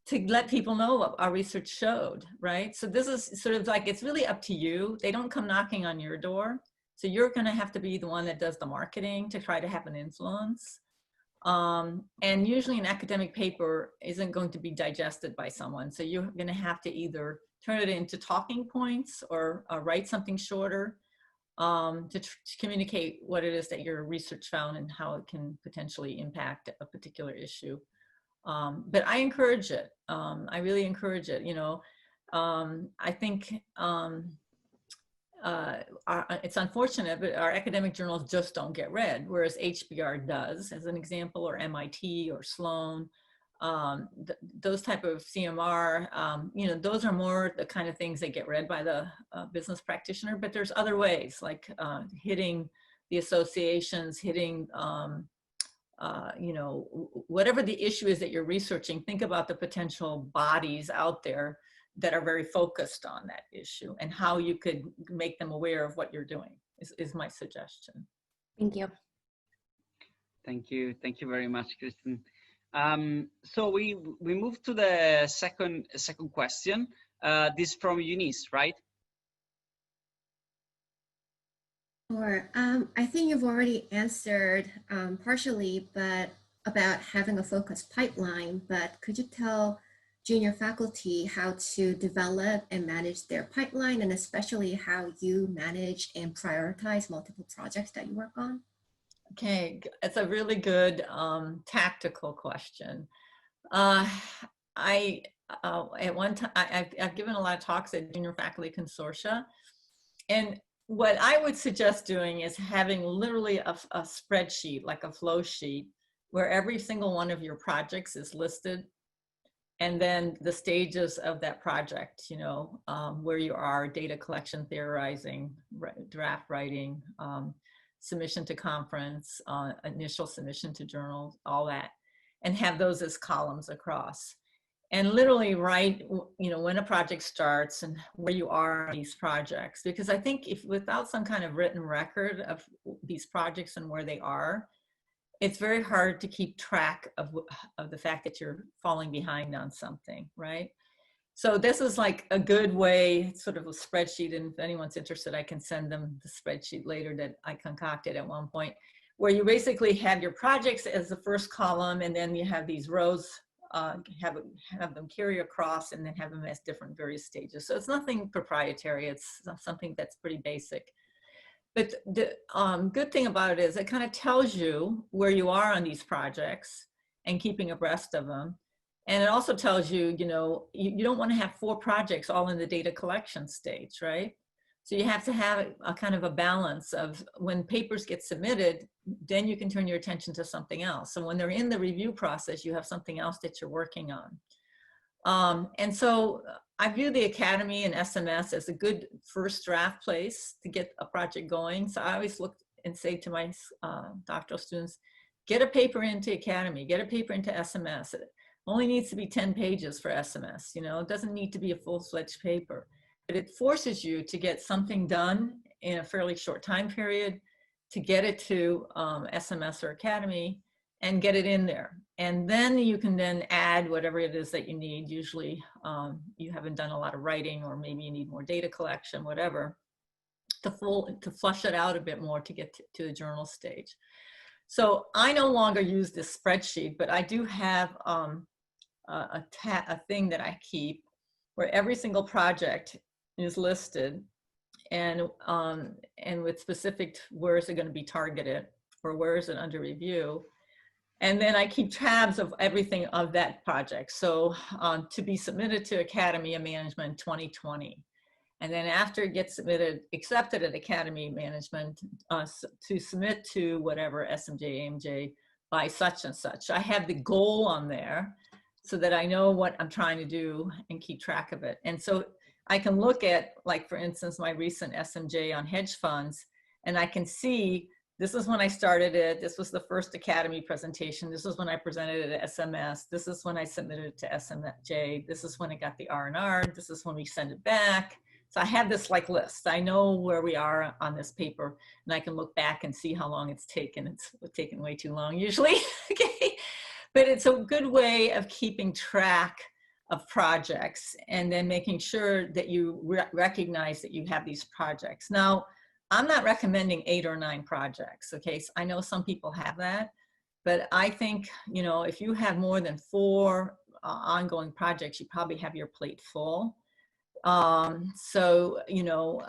to let people know what our research showed, right? So this is sort of like, it's really up to you. They don't come knocking on your door. So you're gonna have to be the one that does the marketing to try to have an influence. And usually an academic paper isn't going to be digested by someone. So you're gonna have to either turn it into talking points or write something shorter to communicate what it is that your research found and how it can potentially impact a particular issue. But I encourage it. I really encourage it. You know, I think it's unfortunate, but our academic journals just don't get read, whereas HBR does, as an example, or MIT or Sloan. Those type of CMR, you know, those are more the kind of things that get read by the business practitioner, but there's other ways, like hitting the associations, hitting you know, whatever the issue is that you're researching, think about the potential bodies out there that are very focused on that issue and how you could make them aware of what you're doing is my suggestion. Thank you. Thank you. Thank you very much, Kristen. So we move to the second question. This from Eunice, right? Sure. I think you've already answered partially, but about having a focused pipeline, but could you tell junior faculty how to develop and manage their pipeline, and especially how you manage and prioritize multiple projects that you work on? Okay, it's a really good tactical question. At one time, I've given a lot of talks at junior faculty consortia, and what I would suggest doing is having literally a spreadsheet, like a flow sheet, where every single one of your projects is listed, and then the stages of that project, you know, where you are, data collection, theorizing, draft writing, submission to conference, initial submission to journals, all that, and have those as columns across. And literally write, you know, when a project starts and where you are on these projects. Because I think if without some kind of written record of these projects and where they are, it's very hard to keep track of the fact that you're falling behind on something, right? So this is like a good way, sort of a spreadsheet, and if anyone's interested, I can send them the spreadsheet later that I concocted at one point, where you basically have your projects as the first column, and then you have these rows, have them carry across, and then have them as different various stages. So it's nothing proprietary, it's something that's pretty basic. But the good thing about it is it kind of tells you where you are on these projects and keeping abreast of them. And it also tells you, you know, you don't want to have 4 projects all in the data collection stage, right? So you have to have a kind of a balance of when papers get submitted, then you can turn your attention to something else. So when they're in the review process, you have something else that you're working on. And so I view the Academy and SMS as a good first draft place to get a project going. So I always look and say to my doctoral students, get a paper into Academy, get a paper into SMS. It only needs to be 10 pages for SMS, you know, it doesn't need to be a full-fledged paper. But it forces you to get something done in a fairly short time period, to get it to SMS or Academy and get it in there. And then you can then add whatever it is that you need. Usually you haven't done a lot of writing, or maybe you need more data collection, whatever, to flush it out a bit more to get to the journal stage. So I no longer use this spreadsheet, but I do have a thing that I keep where every single project is listed, and with specific where is it going to be targeted, or where is it under review. And then I keep tabs of everything of that project. So to be submitted to Academy of Management 2020. And then after it gets submitted, accepted at Academy Management, to submit to whatever SMJ, AMJ by such and such. I have the goal on there so that I know what I'm trying to do and keep track of it. And so I can look at, like, for instance, my recent SMJ on hedge funds, and I can see This is when I started it. This was the first Academy presentation. This was when I presented it at SMS. This is when I submitted it to SMJ. This is when it got the R&R. This is when we send it back. So I have this like list. I know where we are on this paper, and I can look back and see how long it's taken. It's taken way too long usually, okay? But it's a good way of keeping track of projects and then making sure that you recognize that you have these projects. Now, I'm not recommending 8 or 9 projects, okay? So I know some people have that, but I think, you know, if you have more than 4 ongoing projects, you probably have your plate full. So, you know,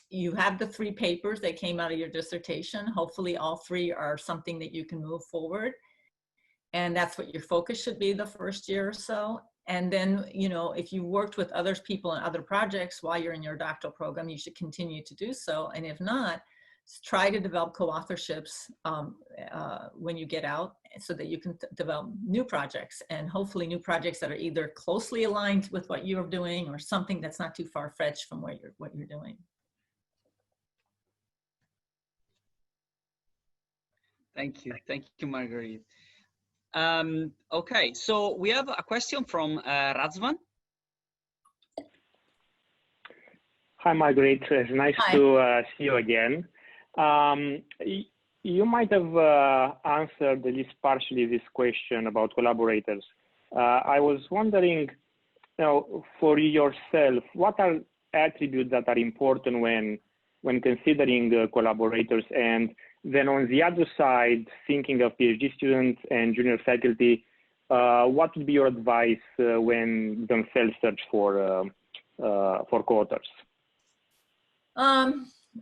you have the 3 papers that came out of your dissertation. Hopefully all 3 are something that you can move forward. And that's what your focus should be the first year or so. And then, you know, if you worked with other people in other projects while you're in your doctoral program, you should continue to do so. And if not, try to develop co-authorships when you get out so that you can develop new projects, and hopefully new projects that are either closely aligned with what you're doing or something that's not too far-fetched from what you're doing. Thank you, Margarethe. Okay, so we have a question from Razvan. Hi, Margarethe. It's nice Hi. to see you again. You might have answered at least partially this question about collaborators. I was wondering, you know, for yourself, what are attributes that are important when considering collaborators? And then on the other side, thinking of PhD students and junior faculty, what would be your advice when themselves search for co-authors?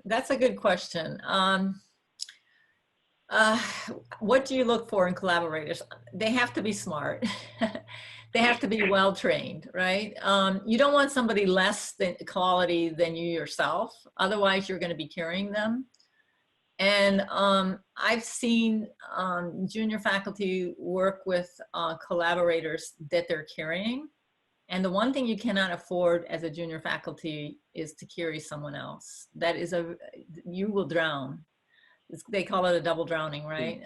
That's a good question. What do you look for in collaborators? They have to be smart. They have to be well-trained, right? You don't want somebody less than quality than you yourself. Otherwise, you're going to be carrying them. And I've seen junior faculty work with collaborators that they're carrying. And the one thing you cannot afford as a junior faculty is to carry someone else. That is you will drown. They call it a double drowning, right?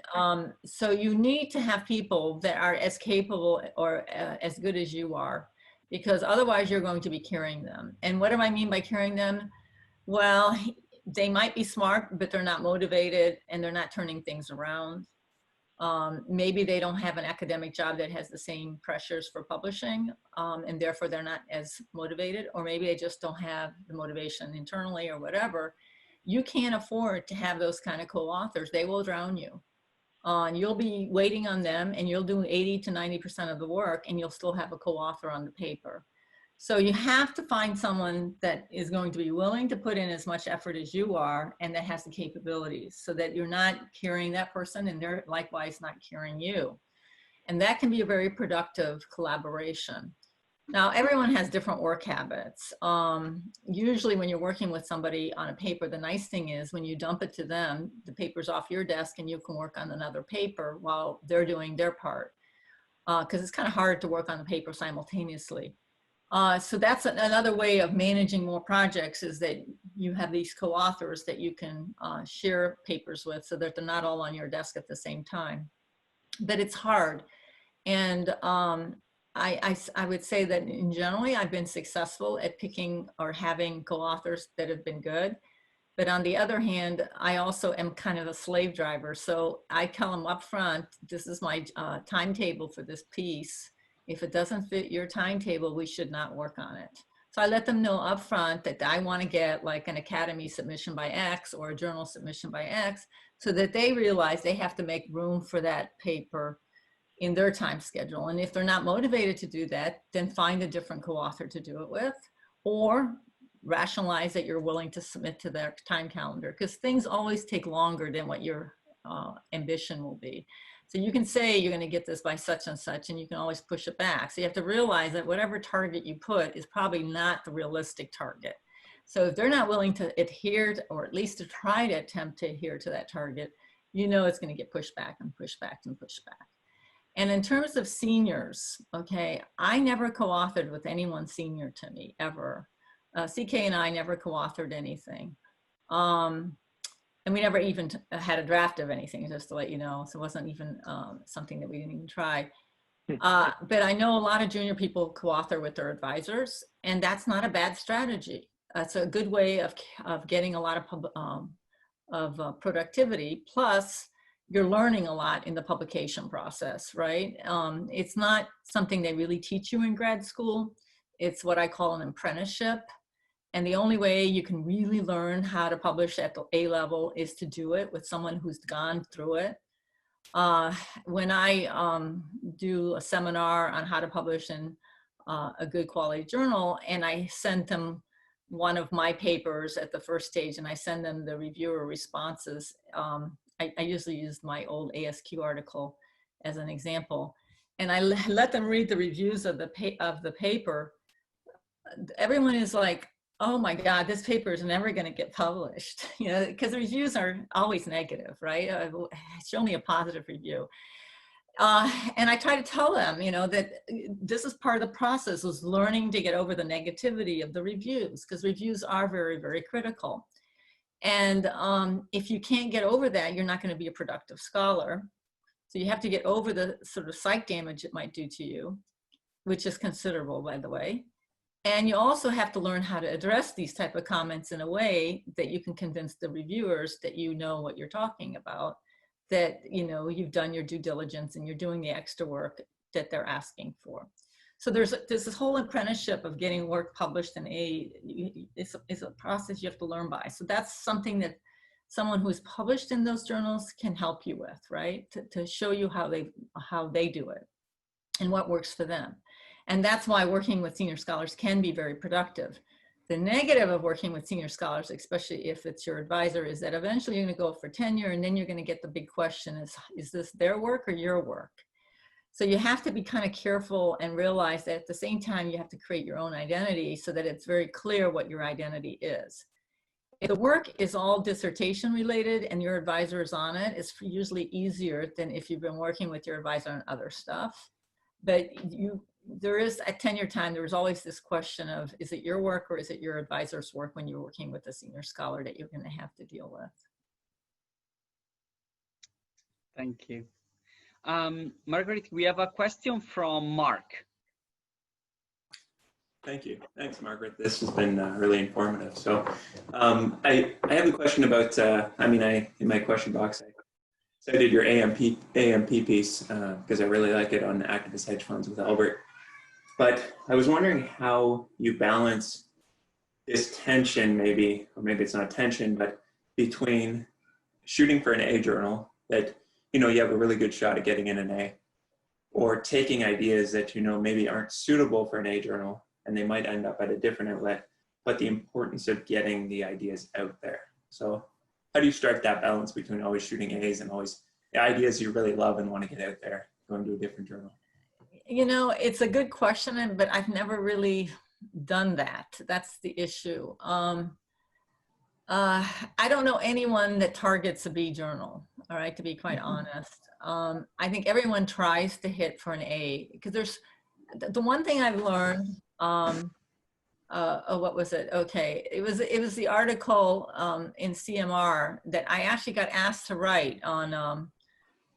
So you need to have people that are as capable or as good as you are, because otherwise you're going to be carrying them. And what do I mean by carrying them? Well, they might be smart, but they're not motivated and they're not turning things around. Maybe they don't have an academic job that has the same pressures for publishing, and therefore they're not as motivated, or maybe they just don't have the motivation internally or whatever. You can't afford to have those kind of co-authors. They will drown you. You'll be waiting on them and you'll do 80 to 90% of the work and you'll still have a co-author on the paper. So you have to find someone that is going to be willing to put in as much effort as you are and that has the capabilities, so that you're not carrying that person and they're likewise not carrying you. And that can be a very productive collaboration. Now, everyone has different work habits. Usually when you're working with somebody on a paper, the nice thing is when you dump it to them, the paper's off your desk and you can work on another paper while they're doing their part. Because it's kind of hard to work on the paper simultaneously. So that's another way of managing more projects, is that you have these co-authors that you can share papers with so that they're not all on your desk at the same time. But it's hard. And I would say that in generally, I've been successful at picking or having co-authors that have been good. But on the other hand, I also am kind of a slave driver. So I tell them up front, this is my timetable for this piece. If it doesn't fit your timetable, we should not work on it. So I let them know up front that I want to get like an academy submission by X or a journal submission by X, so that they realize they have to make room for that paper in their time schedule. And if they're not motivated to do that, then find a different co-author to do it with, or rationalize that you're willing to submit to their time calendar, because things always take longer than what your ambition will be. So you can say you're going to get this by such and such, and you can always push it back. So you have to realize that whatever target you put is probably not the realistic target. So if they're not willing to adhere to, or at least to try to attempt to adhere to that target, you know it's going to get pushed back and pushed back and pushed back. And in terms of seniors, okay, I never co-authored with anyone senior to me, ever. CK and I never co-authored anything. And we never even had a draft of anything, just to let you know. So it wasn't even something that we didn't even try. But I know a lot of junior people co-author with their advisors, and that's not a bad strategy. It's a good way of getting a lot of productivity. Plus, you're learning a lot in the publication process, right? It's not something they really teach you in grad school. It's what I call an apprenticeship. And the only way you can really learn how to publish at the A level is to do it with someone who's gone through it. When I do a seminar on how to publish in a good quality journal, and I send them one of my papers at the first stage, and I send them the reviewer responses, I usually use my old ASQ article as an example, and I let them read the reviews of the paper. Everyone is like, oh my God, this paper is never going to get published, you know, because the reviews are always negative, right? Show me a positive review. And I try to tell them, you know, that this is part of the process, is learning to get over the negativity of the reviews, because reviews are very, very critical. And if you can't get over that, you're not going to be a productive scholar. So you have to get over the sort of psych damage it might do to you, which is considerable, by the way. And you also have to learn how to address these type of comments in a way that you can convince the reviewers that you know what you're talking about, that, you know, you've done your due diligence and you're doing the extra work that they're asking for. So there's this whole apprenticeship of getting work published in it's a process you have to learn by. So that's something that someone who's published in those journals can help you with, right? To show you how they do it and what works for them. And that's why working with senior scholars can be very productive. The negative of working with senior scholars, especially if it's your advisor, is that eventually you're going to go for tenure, and then you're going to get the big question is this their work or your work? So you have to be kind of careful and realize that at the same time, you have to create your own identity so that it's very clear what your identity is. If the work is all dissertation related and your advisor is on it, it's usually easier than if you've been working with your advisor on other stuff. But there is at tenure time, there's always this question of, is it your work or is it your advisor's work when you're working with a senior scholar that you're going to have to deal with? Thank you. Margarethe, we have a question from Mark. Thank you. Thanks, Margaret. This has been really informative. So I have a question about, in my question box, I cited your AMP piece because I really like it on activist hedge funds with Albert. But I was wondering how you balance this tension, maybe, or maybe it's not tension, but between shooting for an A journal that, you know, you have a really good shot at getting in an A, or taking ideas that, you know, maybe aren't suitable for an A journal and they might end up at a different outlet, but the importance of getting the ideas out there. So how do you strike that balance between always shooting A's and always the ideas you really love and want to get out there, going to a different journal? You know, it's a good question, but I've never really done that. That's the issue. I don't know anyone that targets a B journal, all right, to be quite honest. I think everyone tries to hit for an A, because there's the one thing I've learned, what was it? Okay, it was the article in CMR that I actually got asked to write on,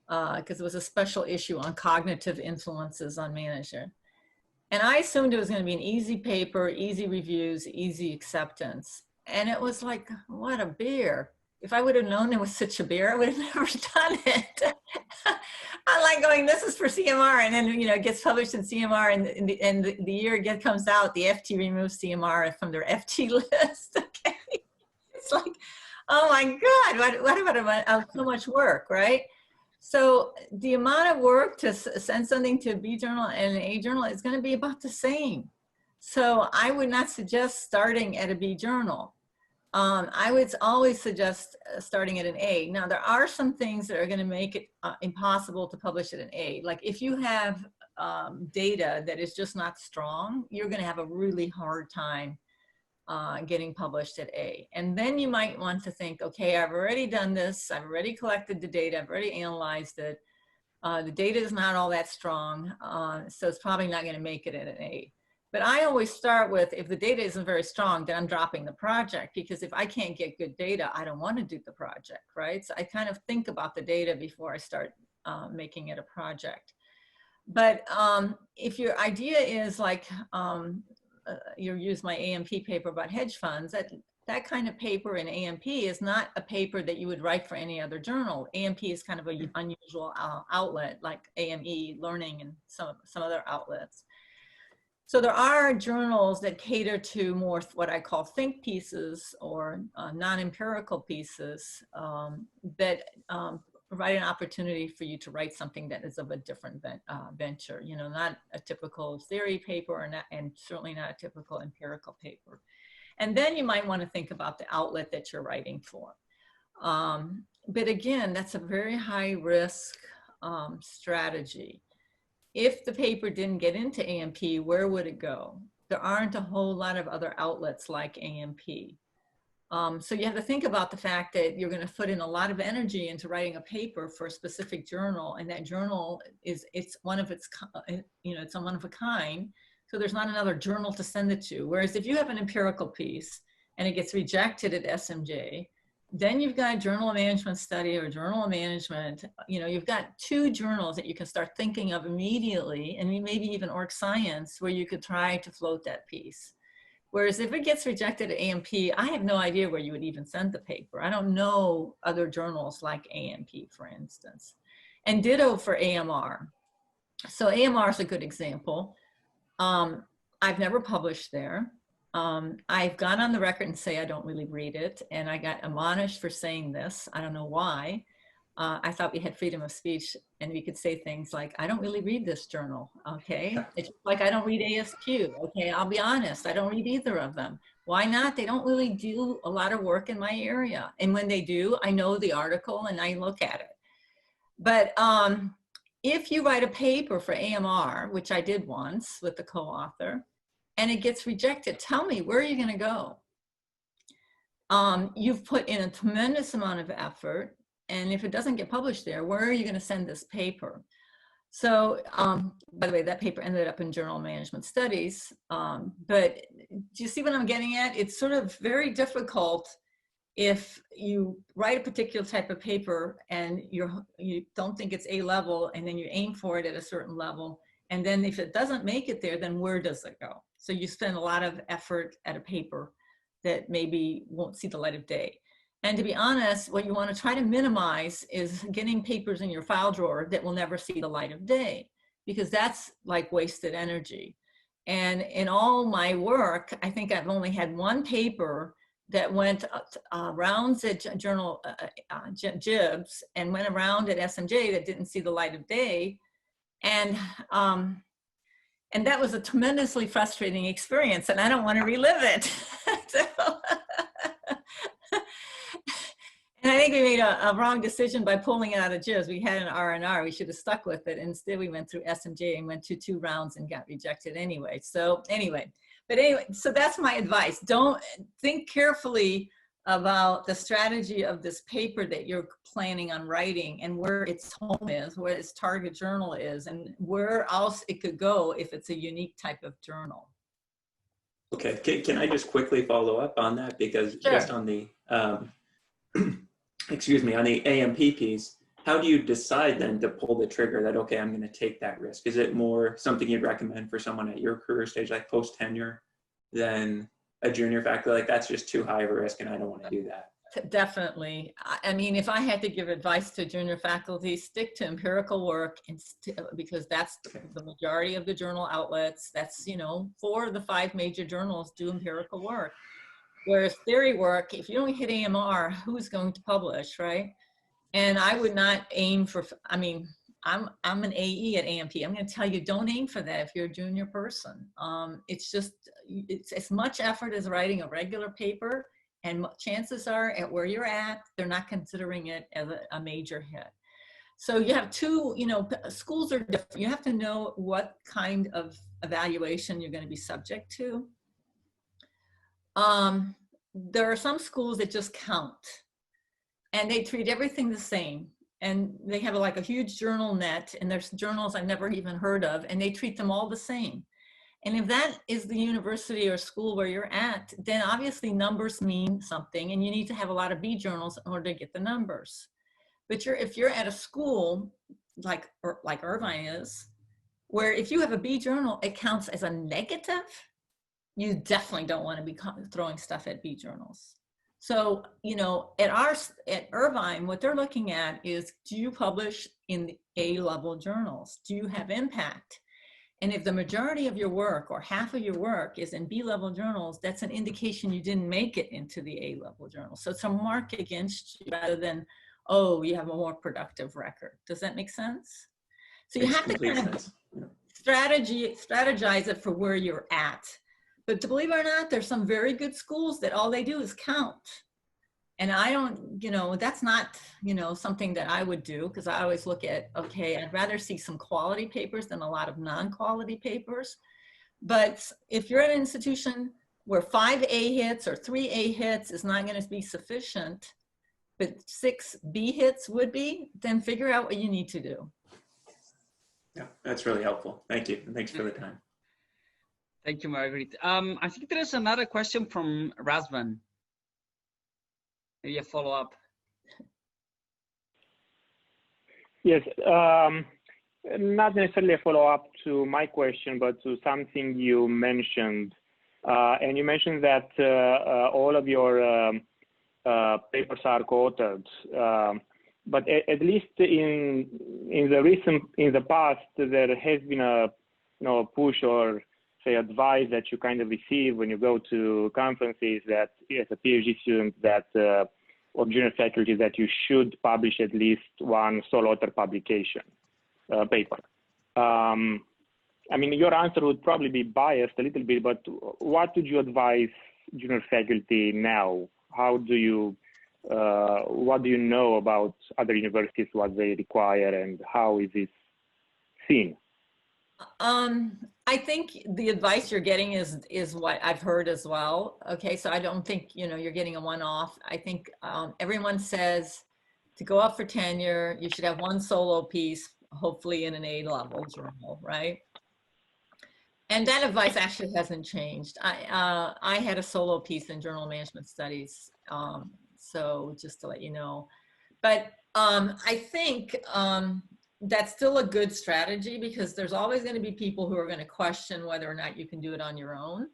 because it was a special issue on cognitive influences on manager. And I assumed it was going to be an easy paper, easy reviews, easy acceptance. And it was like, what a beer. If I would have known there was such a beer, I would have never done it. I'm like going, this is for CMR. And then, you know, it gets published in CMR, and the year it comes out, the FT removes CMR from their FT list. Okay. It's like, oh my God, what about so much work, right? So the amount of work to send something to a B journal and an A journal is going to be about the same. So I would not suggest starting at a B journal. I would always suggest starting at an A. Now, there are some things that are going to make it impossible to publish at an A. Like if you have data that is just not strong, you're going to have a really hard time getting published at A. And then you might want to think, okay, I've already done this. I've already collected the data. I've already analyzed it. The data is not all that strong, so it's probably not going to make it at an A. But I always start with, if the data isn't very strong, then I'm dropping the project, because if I can't get good data, I don't want to do the project, right? So I kind of think about the data before I start making it a project. But if your idea is like, you use my AMP paper about hedge funds, that kind of paper in AMP is not a paper that you would write for any other journal. AMP is kind of an unusual outlet, like AME Learning and some other outlets. So there are journals that cater to more what I call think pieces or non-empirical pieces that provide an opportunity for you to write something that is of a different venture, you know, not a typical theory paper or not, and certainly not a typical empirical paper. And then you might want to think about the outlet that you're writing for. But again, that's a very high risk strategy. If the paper didn't get into AMP, where would it go? There aren't a whole lot of other outlets like AMP. So you have to think about the fact that you're going to put in a lot of energy into writing a paper for a specific journal, and that journal it's one of its, you know, it's a one of a kind. So there's not another journal to send it to. Whereas if you have an empirical piece and it gets rejected at SMJ, then you've got a Journal of Management Study or Journal of Management. You know, you've got two journals that you can start thinking of immediately, and maybe even Org Science, where you could try to float that piece. Whereas if it gets rejected at AMP, I have no idea where you would even send the paper. I don't know other journals like AMP, for instance. And ditto for AMR. So AMR is a good example. I've never published there. I've gone on the record and say I don't really read it, and I got admonished for saying this. I don't know why. I thought we had freedom of speech and we could say things like, I don't really read this journal, okay? It's like I don't read ASQ, okay? I'll be honest, I don't read either of them. Why not? They don't really do a lot of work in my area. And when they do, I know the article and I look at it. But if you write a paper for AMR, which I did once with the co-author, and it gets rejected, tell me, where are you gonna go? You've put in a tremendous amount of effort, and if it doesn't get published there, where are you gonna send this paper? So, by the way, that paper ended up in Journal of Management Studies, but do you see what I'm getting at? It's sort of very difficult if you write a particular type of paper and you don't think it's A-level, and then you aim for it at a certain level, and then if it doesn't make it there, then where does it go? So you spend a lot of effort at a paper that maybe won't see the light of day. And to be honest, what you want to try to minimize is getting papers in your file drawer that will never see the light of day, because that's like wasted energy. And in all my work, I think I've only had one paper that went rounds at Journal Jibs and went around at SMJ that didn't see the light of day. And that was a tremendously frustrating experience, and I don't want to relive it. And I think we made a wrong decision by pulling it out of JIBS. We had an R&R, we should have stuck with it. Instead, we went through SMJ and went to 2 rounds and got rejected anyway. So anyway, so that's my advice. Don't think carefully about the strategy of this paper that you're planning on writing and where its home is, where its target journal is, and where else it could go if it's a unique type of journal. Okay, can I just quickly follow up on that? Because sure. Just on the, excuse me, on the AMP piece, how do you decide then to pull the trigger that, okay, I'm gonna take that risk? Is it more something you'd recommend for someone at your career stage, like post-tenure, than a junior faculty? Like, that's just too high of a risk and I don't want to do that? Definitely. I mean, if I had to give advice to junior faculty, stick to empirical work, and because that's the majority of the journal outlets. That's, you know, 4 of the 5 major journals do empirical work. Whereas theory work, if you don't hit AMR, who's going to publish, right? And I would not aim for, I mean, I'm an AE at AMP. I'm going to tell you, don't aim for that if you're a junior person. It's just, it's as much effort as writing a regular paper, and chances are at where you're at, they're not considering it as a major hit. So you have 2, you know, schools are different. You have to know what kind of evaluation you're going to be subject to. There are some schools that just count, and they treat everything the same. And they have like a huge journal net, and there's journals I've never even heard of, and they treat them all the same. And if that is the university or school where you're at, then obviously numbers mean something, and you need to have a lot of B journals in order to get the numbers. But if you're at a school like Irvine is, where if you have a B journal, it counts as a negative, you definitely don't want to be throwing stuff at B journals. So, you know, at Irvine, what they're looking at is, do you publish in the A-level journals? Do you have impact? And if the majority of your work or half of your work is in B-level journals, that's an indication you didn't make it into the A-level journal. So it's a mark against you rather than, oh, you have a more productive record. Does that make sense? So you have to kind of strategize it for where you're at. But to believe it or not, there's some very good schools that all they do is count. And I don't, you know, that's not, you know, something that I would do, because I always look at, okay, I'd rather see some quality papers than a lot of non-quality papers. But if you're at an institution where 5 A hits or 3 A hits is not going to be sufficient, but 6 B hits would be, then figure out what you need to do. Yeah, that's really helpful. Thank you. And thanks for the time. Thank you, Margarethe. I think there is another question from Razvan. Maybe a follow-up. Yes, not necessarily a follow-up to my question, but to something you mentioned. And you mentioned that all of your papers are co-authored. But at least in the past, there has been a push or say advice that you kind of receive when you go to conferences that as a PhD student that or junior faculty that you should publish at least one sole author publication paper. I mean, your answer would probably be biased a little bit, but what would you advise junior faculty now? How do you what do you know about other universities, what they require, and how is this seen? I think the advice you're getting is what I've heard as well. Okay, so I don't think, you know, you're getting a one-off. I think everyone says to go up for tenure, you should have one solo piece, hopefully in an A-level journal, right? And that advice actually hasn't changed. I had a solo piece in Journal of Management Studies, so just to let you know. But I think that's still a good strategy, because there's always going to be people who are going to question whether or not you can do it on your own.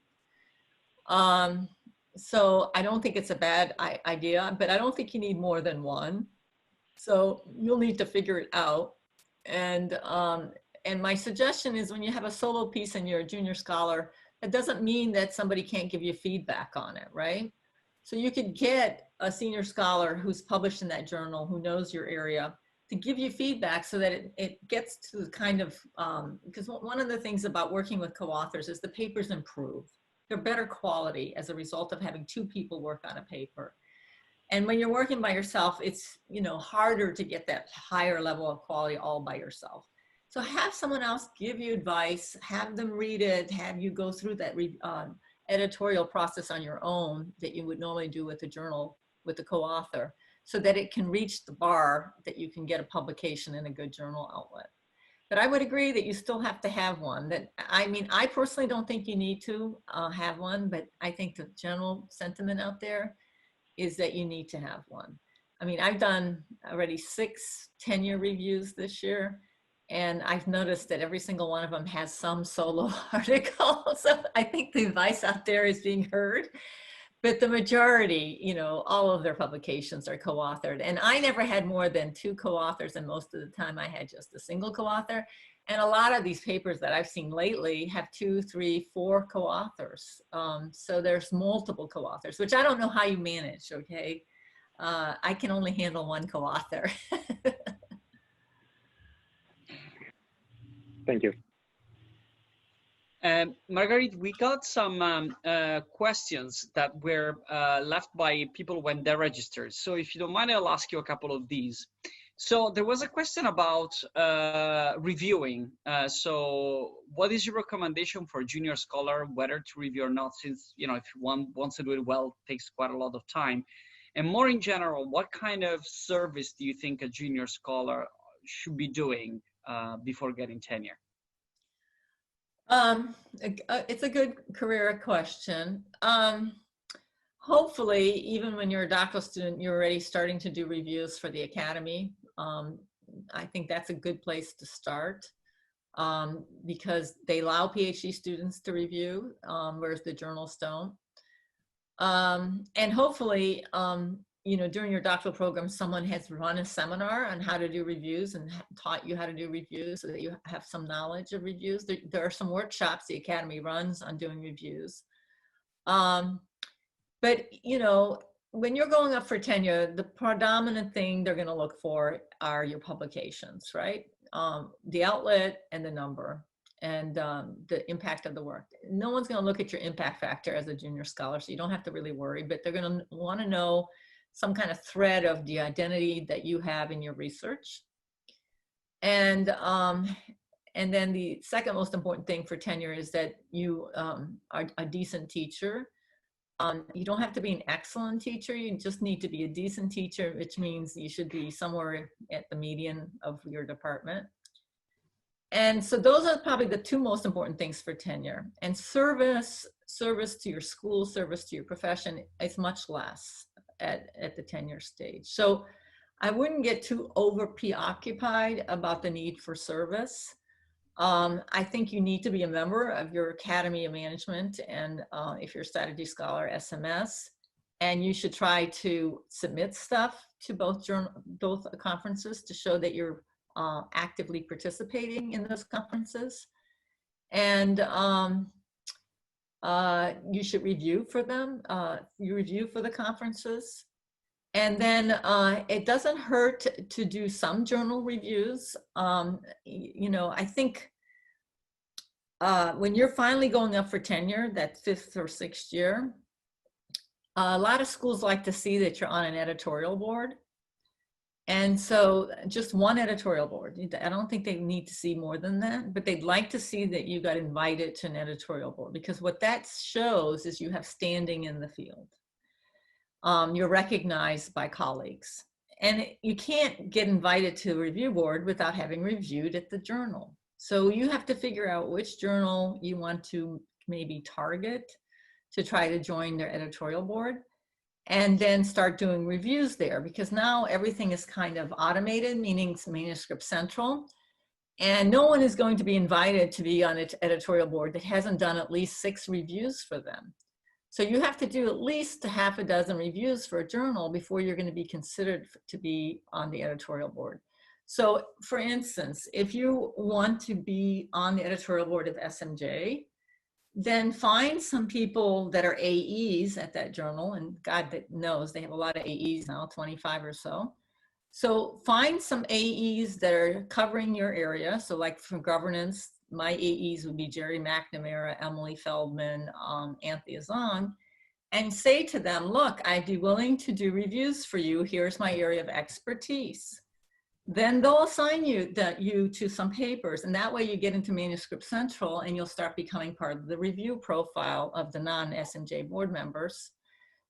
So I don't think it's a bad idea, but I don't think you need more than one. So you'll need to figure it out. And my suggestion is, when you have a solo piece and you're a junior scholar, that doesn't mean that somebody can't give you feedback on it, right? So you could get a senior scholar who's published in that journal, who knows your area, to give you feedback so that it gets to the kind of, because one of the things about working with co-authors is the papers improve. They're better quality as a result of having 2 people work on a paper. And when you're working by yourself, it's, you know, harder to get that higher level of quality all by yourself. So have someone else give you advice, have them read it, have you go through that editorial process on your own that you would normally do with a journal with the co-author, so that it can reach the bar that you can get a publication in a good journal outlet. But I would agree that you still have to have one. That, I mean, I personally don't think you need to have one, but I think the general sentiment out there is that you need to have one. I mean, I've done already 6 tenure reviews this year, and I've noticed that every single one of them has some solo article. So I think the advice out there is being heard. But the majority, you know, all of their publications are co-authored. And I never had more than 2 co-authors, and most of the time I had just a single co-author. And a lot of these papers that I've seen lately have 2, 3, 4 co-authors. So there's multiple co-authors, which I don't know how you manage, okay? I can only handle 1 co-author. Thank you. Margarethe, we got some questions that were left by people when they registered. So if you don't mind, I'll ask you a couple of these. So there was a question about reviewing. So what is your recommendation for a junior scholar, whether to review or not, since, you know, if one wants to do it well, it takes quite a lot of time. And more in general, what kind of service do you think a junior scholar should be doing before getting tenure? It's a good career question. Hopefully, even when you're a doctoral student, you're already starting to do reviews for the academy. I think that's a good place to start because they allow PhD students to review, whereas the journals don't. And hopefully, you know, during your doctoral program, someone has run a seminar on how to do reviews and taught you how to do reviews so that you have some knowledge of reviews. There are some workshops the Academy runs on doing reviews. But, you know, when you're going up for tenure, the predominant thing they're going to look for are your publications, right? The outlet and the number and the impact of the work. No one's going to look at your impact factor as a junior scholar, so you don't have to really worry, but they're going to want to know some kind of thread of the identity that you have in your research. And then the second most important thing for tenure is that you are a decent teacher. You don't have to be an excellent teacher, you just need to be a decent teacher, which means you should be somewhere at the median of your department. And so those are probably the two most important things for tenure. And service to your school, service to your profession is much less at the tenure stage. So I wouldn't get too over preoccupied about the need for service. I think you need to be a member of your Academy of Management and if you're a strategy scholar, SMS, and you should try to submit stuff to both conferences to show that you're actively participating in those conferences. And you should review for them. You review for the conferences. And then it doesn't hurt to do some journal reviews. You know, I think when you're finally going up for tenure, that 5th or 6th year, a lot of schools like to see that you're on an editorial board. And so just one editorial board. I don't think they need to see more than that, but they'd like to see that you got invited to an editorial board, because what that shows is you have standing in the field. You're recognized by colleagues. And you can't get invited to a review board without having reviewed at the journal. So you have to figure out which journal you want to maybe target to try to join their editorial board, and then start doing reviews there, because now everything is kind of automated, meaning it's Manuscript Central. And no one is going to be invited to be on its editorial board that hasn't done at least 6 reviews for them. So you have to do at least 6 reviews for a journal before you're going to be considered to be on the editorial board. So for instance, if you want to be on the editorial board of SMJ, then find some people that are AEs at that journal, and God knows they have a lot of AEs now, 25 or so. So find some AEs that are covering your area. So like from governance, my AEs would be Jerry McNamara, Emily Feldman, Anthea Zong, and say to them, look, I'd be willing to do reviews for you. Here's my area of expertise. Then they'll assign you to some papers, and that way you get into Manuscript Central and you'll start becoming part of the review profile of the non-SMJ board members.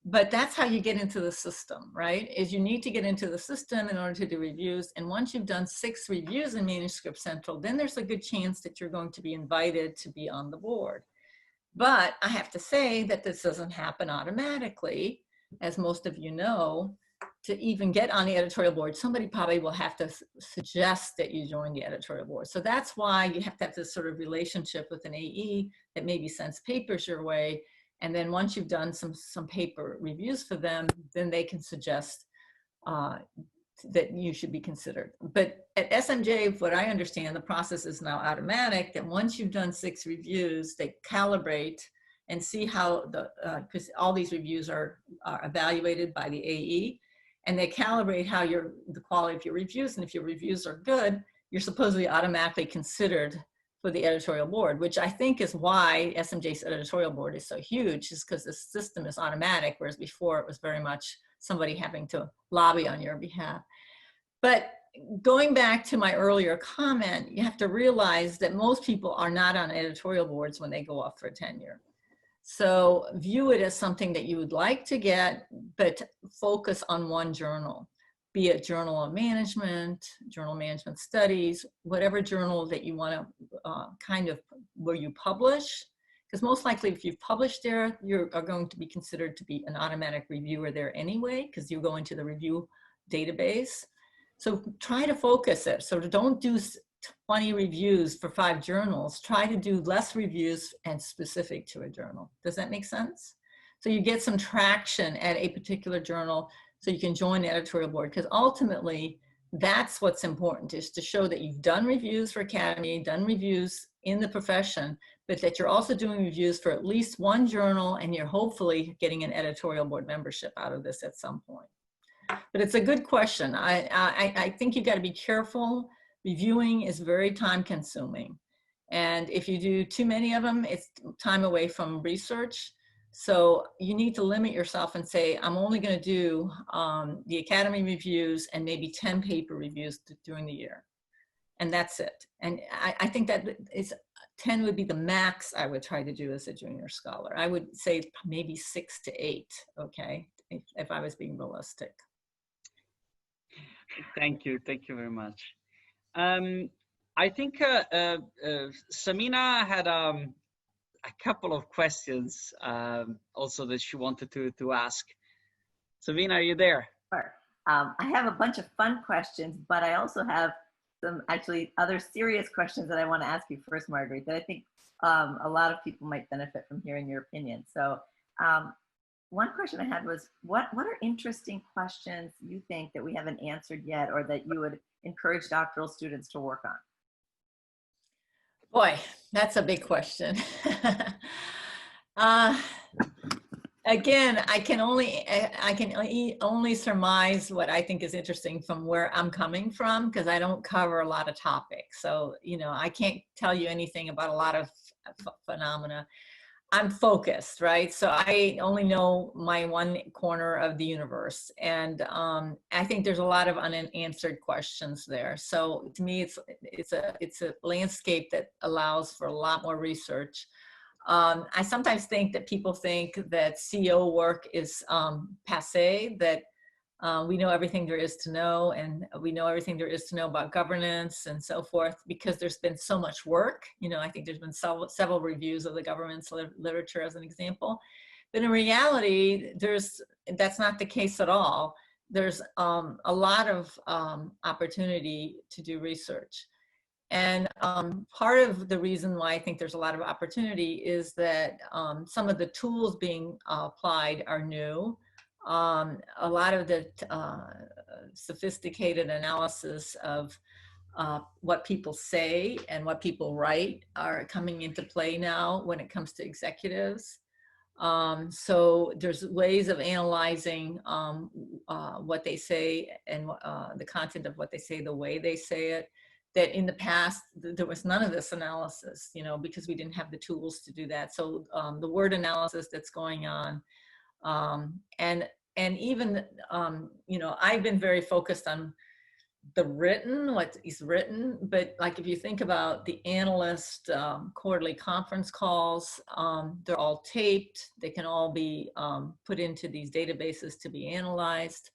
But that's how you get into the system, right? Is you need to get into the system in order to do reviews. And once you've done 6 reviews in Manuscript Central, then there's a good chance that you're going to be invited to be on the board. But I have to say that this doesn't happen automatically, as most of you know. To even get on the editorial board, somebody probably will have to suggest that you join the editorial board. So that's why you have to have this sort of relationship with an AE that maybe sends papers your way. And then once you've done some paper reviews for them, then they can suggest that you should be considered. But at SMJ, what I understand, the process is now automatic, that once you've done 6 reviews, they calibrate and see how because all these reviews are evaluated by the AE, and they calibrate how the quality of your reviews, and if your reviews are good, you're supposedly automatically considered for the editorial board, which I think is why SMJ's editorial board is so huge, is because the system is automatic, whereas before it was very much somebody having to lobby on your behalf. But going back to my earlier comment, you have to realize that most people are not on editorial boards when they go up for tenure. So view it as something that you would like to get, but focus on one journal. be it Journal of Management, Journal of Management Studies, whatever journal that you want to kind of where you publish. Because most likely if you've published there, you are going to be considered to be an automatic reviewer there anyway, because you go into the review database. So try to focus it. So don't do 20 reviews for 5 journals. Try to do less reviews and specific to a journal. Does that make sense? So you get some traction at a particular journal so you can join the editorial board, because ultimately that's what's important, is to show that you've done reviews for Academy, done reviews in the profession, but that you're also doing reviews for at least one journal, and you're hopefully getting an editorial board membership out of this at some point. But it's a good question. I think you've got to be careful. Reviewing is very time consuming. And if you do too many of them, it's time away from research. So you need to limit yourself and say, I'm only going to do the Academy reviews and maybe 10 paper reviews during the year. And that's it. And I think that is 10 would be the max I would try to do as a junior scholar. I would say maybe 6 to 8, okay, if I was being realistic. Thank you very much. I think Samina had a couple of questions also that she wanted to ask. Samina, are you there? Sure. I have a bunch of fun questions, but I also have some actually other serious questions that I want to ask you first, Margarethe, that I think a lot of people might benefit from hearing your opinion. So one question I had was, what are interesting questions you think that we haven't answered yet, or that you would encourage doctoral students to work on? Boy, that's a big question. Again, I can only surmise what I think is interesting from where I'm coming from, because I don't cover a lot of topics. So, you know, I can't tell you anything about a lot of phenomena. I'm focused, right? So I only know my one corner of the universe. And I think there's a lot of unanswered questions there. So to me, it's a landscape that allows for a lot more research. I sometimes think that people think that CEO work is passé, that we know everything there is to know, and we know everything there is to know about governance and so forth, because there's been so much work. You know, I think there's been several reviews of the government's literature as an example. But in reality, that's not the case at all. There's a lot of opportunity to do research. And part of the reason why I think there's a lot of opportunity is that some of the tools being applied are new. A lot of the sophisticated analysis of what people say and what people write are coming into play now when it comes to executives. So there's ways of analyzing what they say and the content of what they say, the way they say it, that in the past there was none of this analysis, you know, because we didn't have the tools to do that. So the word analysis that's going on, and even, you know, I've been very focused on the written, what is written, but like if you think about the analyst quarterly conference calls, they're all taped. They can all be put into these databases to be analyzed.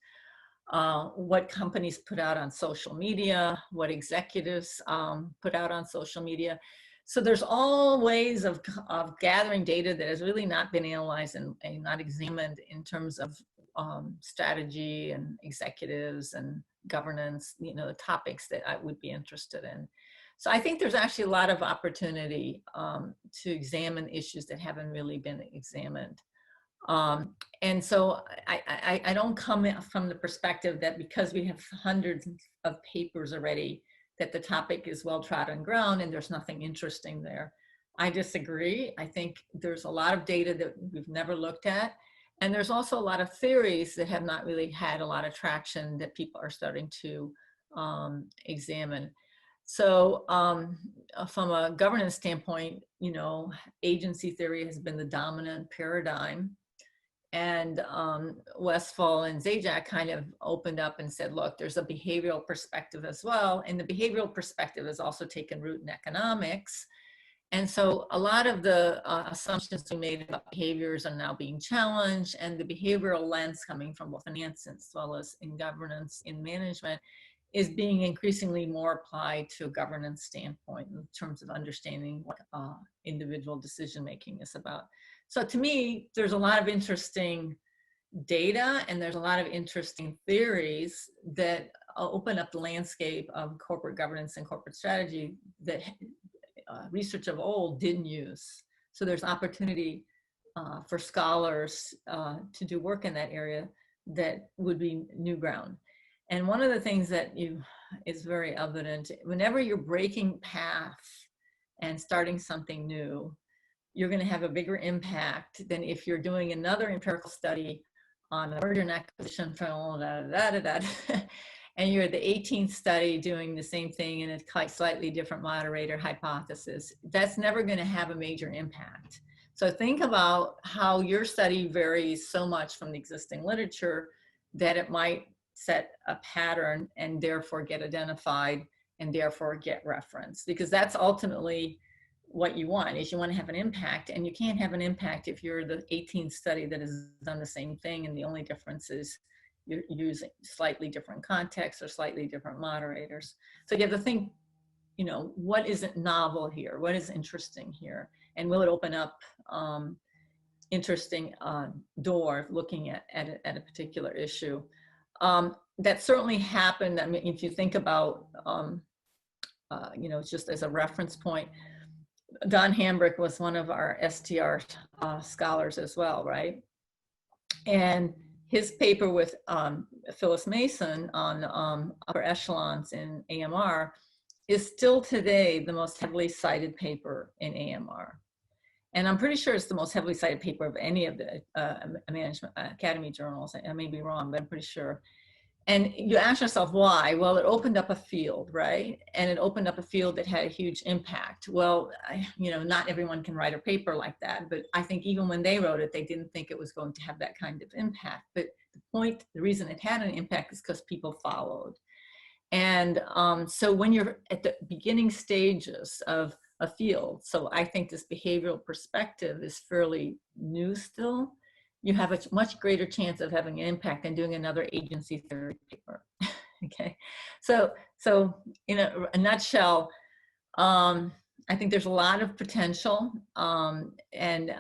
What companies put out on social media, what executives put out on social media. So there's all ways of gathering data that has really not been analyzed and not examined in terms of strategy and executives and governance, you know, the topics that I would be interested in. So I think there's actually a lot of opportunity to examine issues that haven't really been examined. And so I don't come from the perspective that because we have hundreds of papers already, that the topic is well trodden ground and there's nothing interesting there. I disagree. I think there's a lot of data that we've never looked at. And there's also a lot of theories that have not really had a lot of traction that people are starting to examine. So from a governance standpoint, you know, agency theory has been the dominant paradigm. And Westphal and Zajac kind of opened up and said, look, there's a behavioral perspective as well. And the behavioral perspective has also taken root in economics. And so a lot of the assumptions we made about behaviors are now being challenged, and the behavioral lens coming from both finance as well as in governance, in management, is being increasingly more applied to a governance standpoint in terms of understanding what individual decision-making is about. So to me, there's a lot of interesting data, and there's a lot of interesting theories that open up the landscape of corporate governance and corporate strategy that research of old didn't use. So there's opportunity for scholars to do work in that area that would be new ground. And one of the things that is very evident, whenever you're breaking path and starting something new, you're going to have a bigger impact than if you're doing another empirical study on a merger and acquisition film, and you're the 18th study doing the same thing in a slightly different moderator hypothesis. That's never going to have a major impact. So think about how your study varies so much from the existing literature that it might set a pattern and therefore get identified and therefore get referenced, because that's ultimately what you want. Is you want to have an impact, and you can't have an impact if you're the 18th study that has done the same thing, and the only difference is you're using slightly different contexts or slightly different moderators. So you have to think, you know, what isn't novel here? What is interesting here? And will it open up interesting door looking at a particular issue? That certainly happened. I mean, if you think about, you know, just as a reference point, Don Hambrick was one of our STR scholars as well, right? And his paper with Phyllis Mason on upper echelons in AMR is still today the most heavily cited paper in AMR. And I'm pretty sure it's the most heavily cited paper of any of the management academy journals. I may be wrong, but I'm pretty sure. And you ask yourself why? Well, it opened up a field, right? And it opened up a field that had a huge impact. Well, you know, not everyone can write a paper like that, but I think even when they wrote it, they didn't think it was going to have that kind of impact. But the reason it had an impact is because people followed. And so when you're at the beginning stages of a field, so I think this behavioral perspective is fairly new still, you have a much greater chance of having an impact than doing another agency theory paper. Okay, so in a nutshell, I think there's a lot of potential, and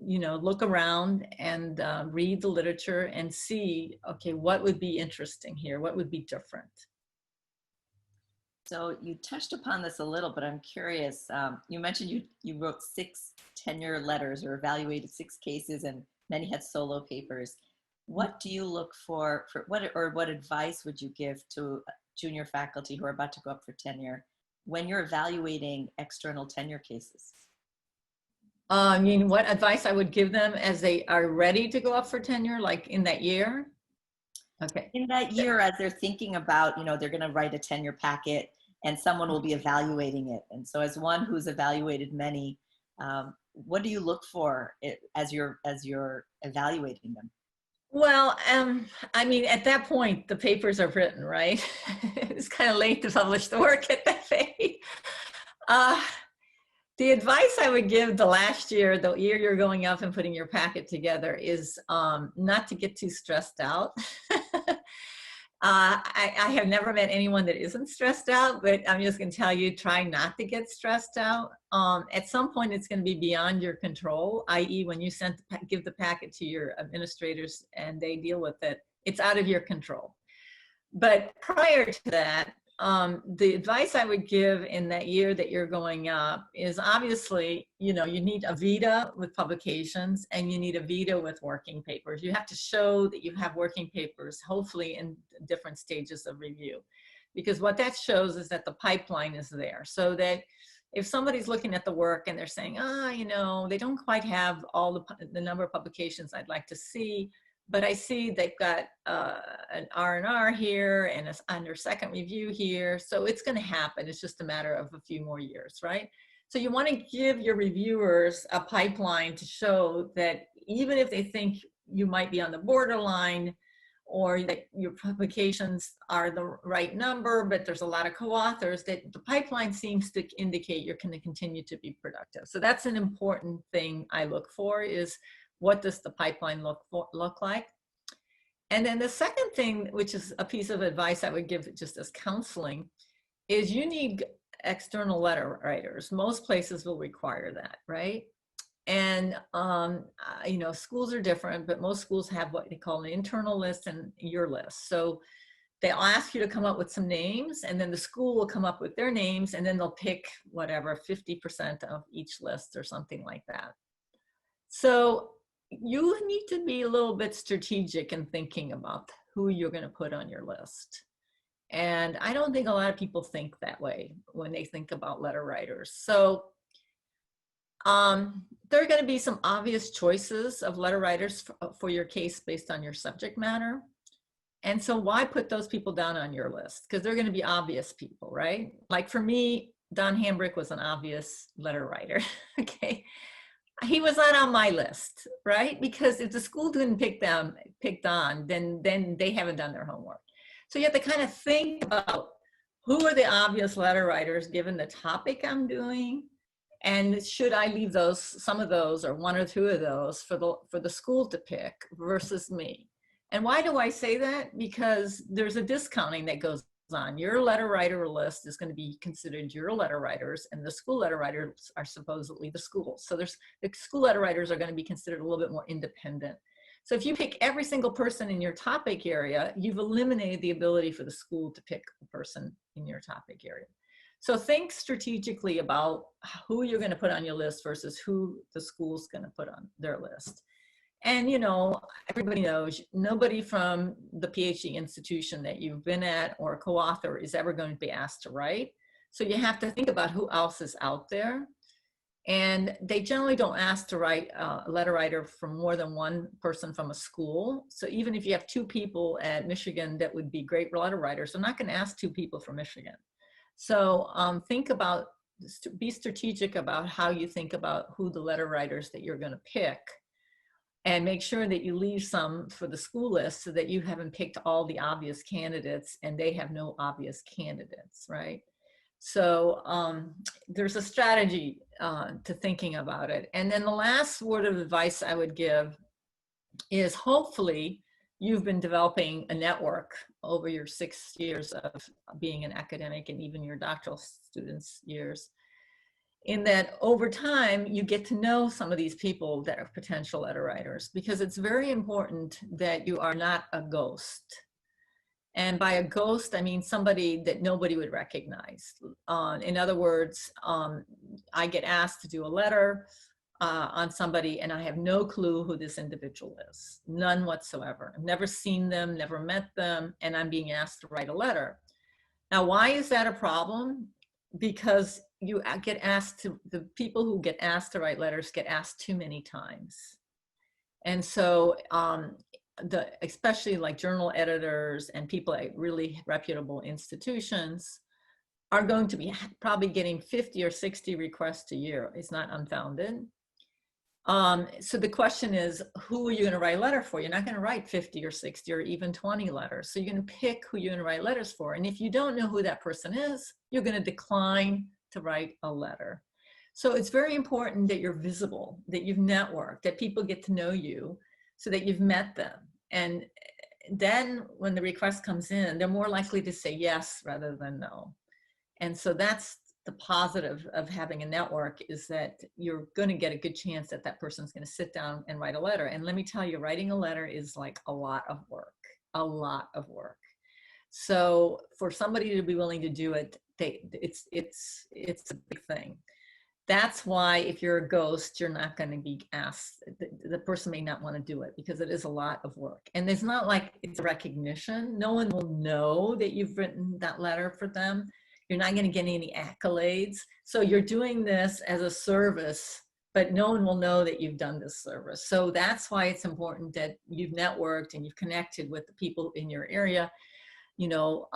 you know, look around and read the literature and see, okay, what would be interesting here? What would be different? So you touched upon this a little, but I'm curious. You mentioned you wrote 6 tenure letters or evaluated 6 cases, and many had solo papers. What do you look for what advice would you give to junior faculty who are about to go up for tenure when you're evaluating external tenure cases? I mean, what advice I would give them as they are ready to go up for tenure, like in that year? Okay. In that year, as they're thinking about, you know, they're going to write a tenure packet and someone will be evaluating it. And so as one who's evaluated many, what do you look for as you're evaluating them? Well, I mean, at that point, the papers are written, right? It's kind of late to publish the work at that phase. The advice I would give the last year, the year you're going up and putting your packet together, is not to get too stressed out. I have never met anyone that isn't stressed out, but I'm just going to tell you, try not to get stressed out. At some point, it's going to be beyond your control, i.e. when you give the packet to your administrators and they deal with it, it's out of your control. But prior to that, the advice I would give in that year that you're going up is, obviously, you know, you need a vita with publications and you need a vita with working papers. You have to show that you have working papers, hopefully in different stages of review, because what that shows is that the pipeline is there, so that if somebody's looking at the work and they're saying, you know, they don't quite have all the number of publications I'd like to see, but I see they've got an R&R here and it's under second review here. So it's going to happen. It's just a matter of a few more years, right? So you want to give your reviewers a pipeline to show that even if they think you might be on the borderline or that your publications are the right number, but there's a lot of co-authors, that the pipeline seems to indicate you're going to continue to be productive. So that's an important thing I look for, is what does the pipeline look like? And then the second thing, which is a piece of advice I would give just as counseling, is you need external letter writers. Most places will require that, right? And, you know, schools are different, but most schools have what they call an internal list and your list. So they'll ask you to come up with some names, and then the school will come up with their names, and then they'll pick whatever, 50% of each list or something like that. So you need to be a little bit strategic in thinking about who you're going to put on your list. And I don't think a lot of people think that way when they think about letter writers. So there are going to be some obvious choices of letter writers for your case based on your subject matter. And so why put those people down on your list? Because they're going to be obvious people, right? Like for me, Don Hambrick was an obvious letter writer, okay? He was not on my list, right? Because if the school didn't pick Don, then they haven't done their homework. So you have to kind of think about who are the obvious letter writers given the topic I'm doing, and should I leave some of those, or one or two of those for the school to pick versus me? And why do I say that? Because there's a discounting that goes on. Your letter writer list is going to be considered your letter writers, and the school letter writers are supposedly the schools. So the school letter writers are going to be considered a little bit more independent. So if you pick every single person in your topic area, you've eliminated the ability for the school to pick a person in your topic area. So think strategically about who you're going to put on your list versus who the school's going to put on their list. And, you know, everybody knows nobody from the PhD institution that you've been at or a co-author is ever going to be asked to write. So you have to think about who else is out there. And they generally don't ask to write a letter writer from more than one person from a school. So even if you have 2 people at Michigan that would be great letter writers, they're not going to ask 2 people from Michigan. So think about, be strategic about how you think about who the letter writers that you're going to pick, and make sure that you leave some for the school list so that you haven't picked all the obvious candidates and they have no obvious candidates, right? So there's a strategy to thinking about it. And then the last word of advice I would give is, hopefully you've been developing a network over your 6 years of being an academic, and even your doctoral students' years, in that over time you get to know some of these people that are potential letter writers, because it's very important that you are not a ghost. And by a ghost, I mean somebody that nobody would recognize. In other words, I get asked to do a letter on somebody and I have no clue who this individual is, none whatsoever. I've never seen them, never met them, and I'm being asked to write a letter. Now, why is that a problem? Because you get asked to, the people who get asked to write letters get asked too many times. And so especially like journal editors and people at really reputable institutions are going to be probably getting 50 or 60 requests a year. It's not unfounded. So the question is, who are you going to write a letter for? You're not going to write 50 or 60 or even 20 letters. So you're going to pick who you're going to write letters for. And if you don't know who that person is, you're going to decline to write a letter. So it's very important that you're visible, that you've networked, that people get to know you, so that you've met them. And then when the request comes in, they're more likely to say yes rather than no. And so that's the positive of having a network, is that you're going to get a good chance that that person's going to sit down and write a letter. And let me tell you, writing a letter is like a lot of work, a lot of work. So for somebody to be willing to do it, it's a big thing. That's why if you're a ghost, you're not going to be asked. The person may not want to do it because it is a lot of work. And it's not like it's a recognition. No one will know that you've written that letter for them. You're not going to get any accolades. So you're doing this as a service, but no one will know that you've done this service. So that's why it's important that you've networked and you've connected with the people in your area. You know,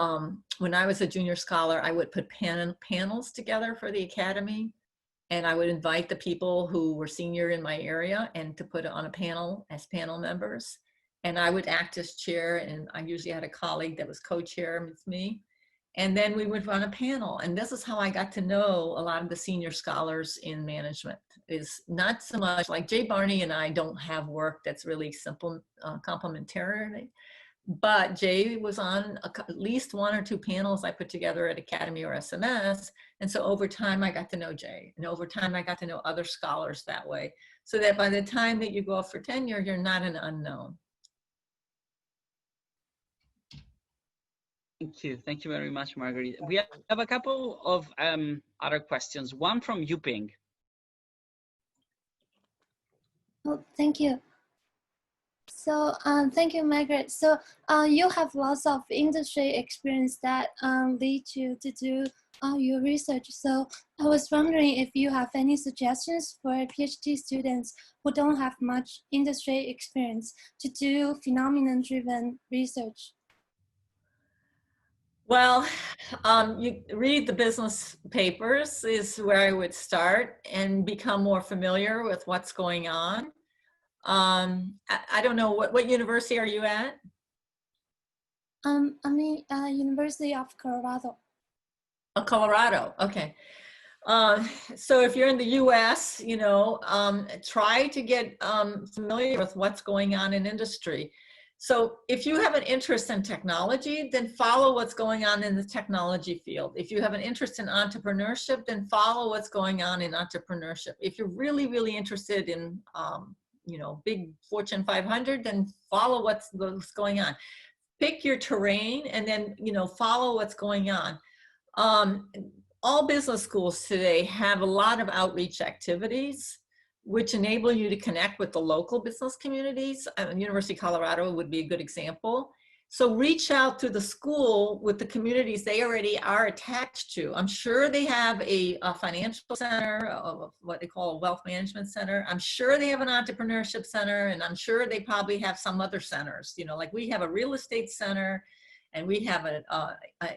when I was a junior scholar, I would put panels together for the academy. And I would invite the people who were senior in my area and to put on a panel as panel members. and I would act as chair, and I usually had a colleague that was co-chair with me. And then we would run a panel. And this is how I got to know a lot of the senior scholars in management. Is not so much like Jay Barney and I don't have work that's really simple complementary, but Jay was on at least 1 or 2 panels I put together at Academy or SMS. And so over time I got to know Jay, and over time I got to know other scholars that way, so that by the time that you go up for tenure, you're not an unknown. Thank you. Thank you very much, Margarethe. We have a couple of other questions. One from Yuping. Oh, thank you. So thank you, Margaret. So you have lots of industry experience that lead you to do your research. So I was wondering if you have any suggestions for PhD students who don't have much industry experience to do phenomenon-driven research. Well, you read the business papers is where I would start, and become more familiar with what's going on. I don't know, what university are you at? I mean, University of Colorado. Oh, Colorado, okay. So if you're in the US, you know, try to get familiar with what's going on in industry. So if you have an interest in technology, then follow what's going on in the technology field. If you have an interest in entrepreneurship, then follow what's going on in entrepreneurship. If you're really, really interested in, you know, big Fortune 500, then follow what's going on. Pick your terrain and then, you know, follow what's going on. All business schools today have a lot of outreach activities which enable you to connect with the local business communities. University of Colorado would be a good example. So reach out to the school with the communities they already are attached to. I'm sure they have a financial center, what they call a wealth management center. I'm sure they have an entrepreneurship center, and I'm sure they probably have some other centers. You know, like we have a real estate center, and we have an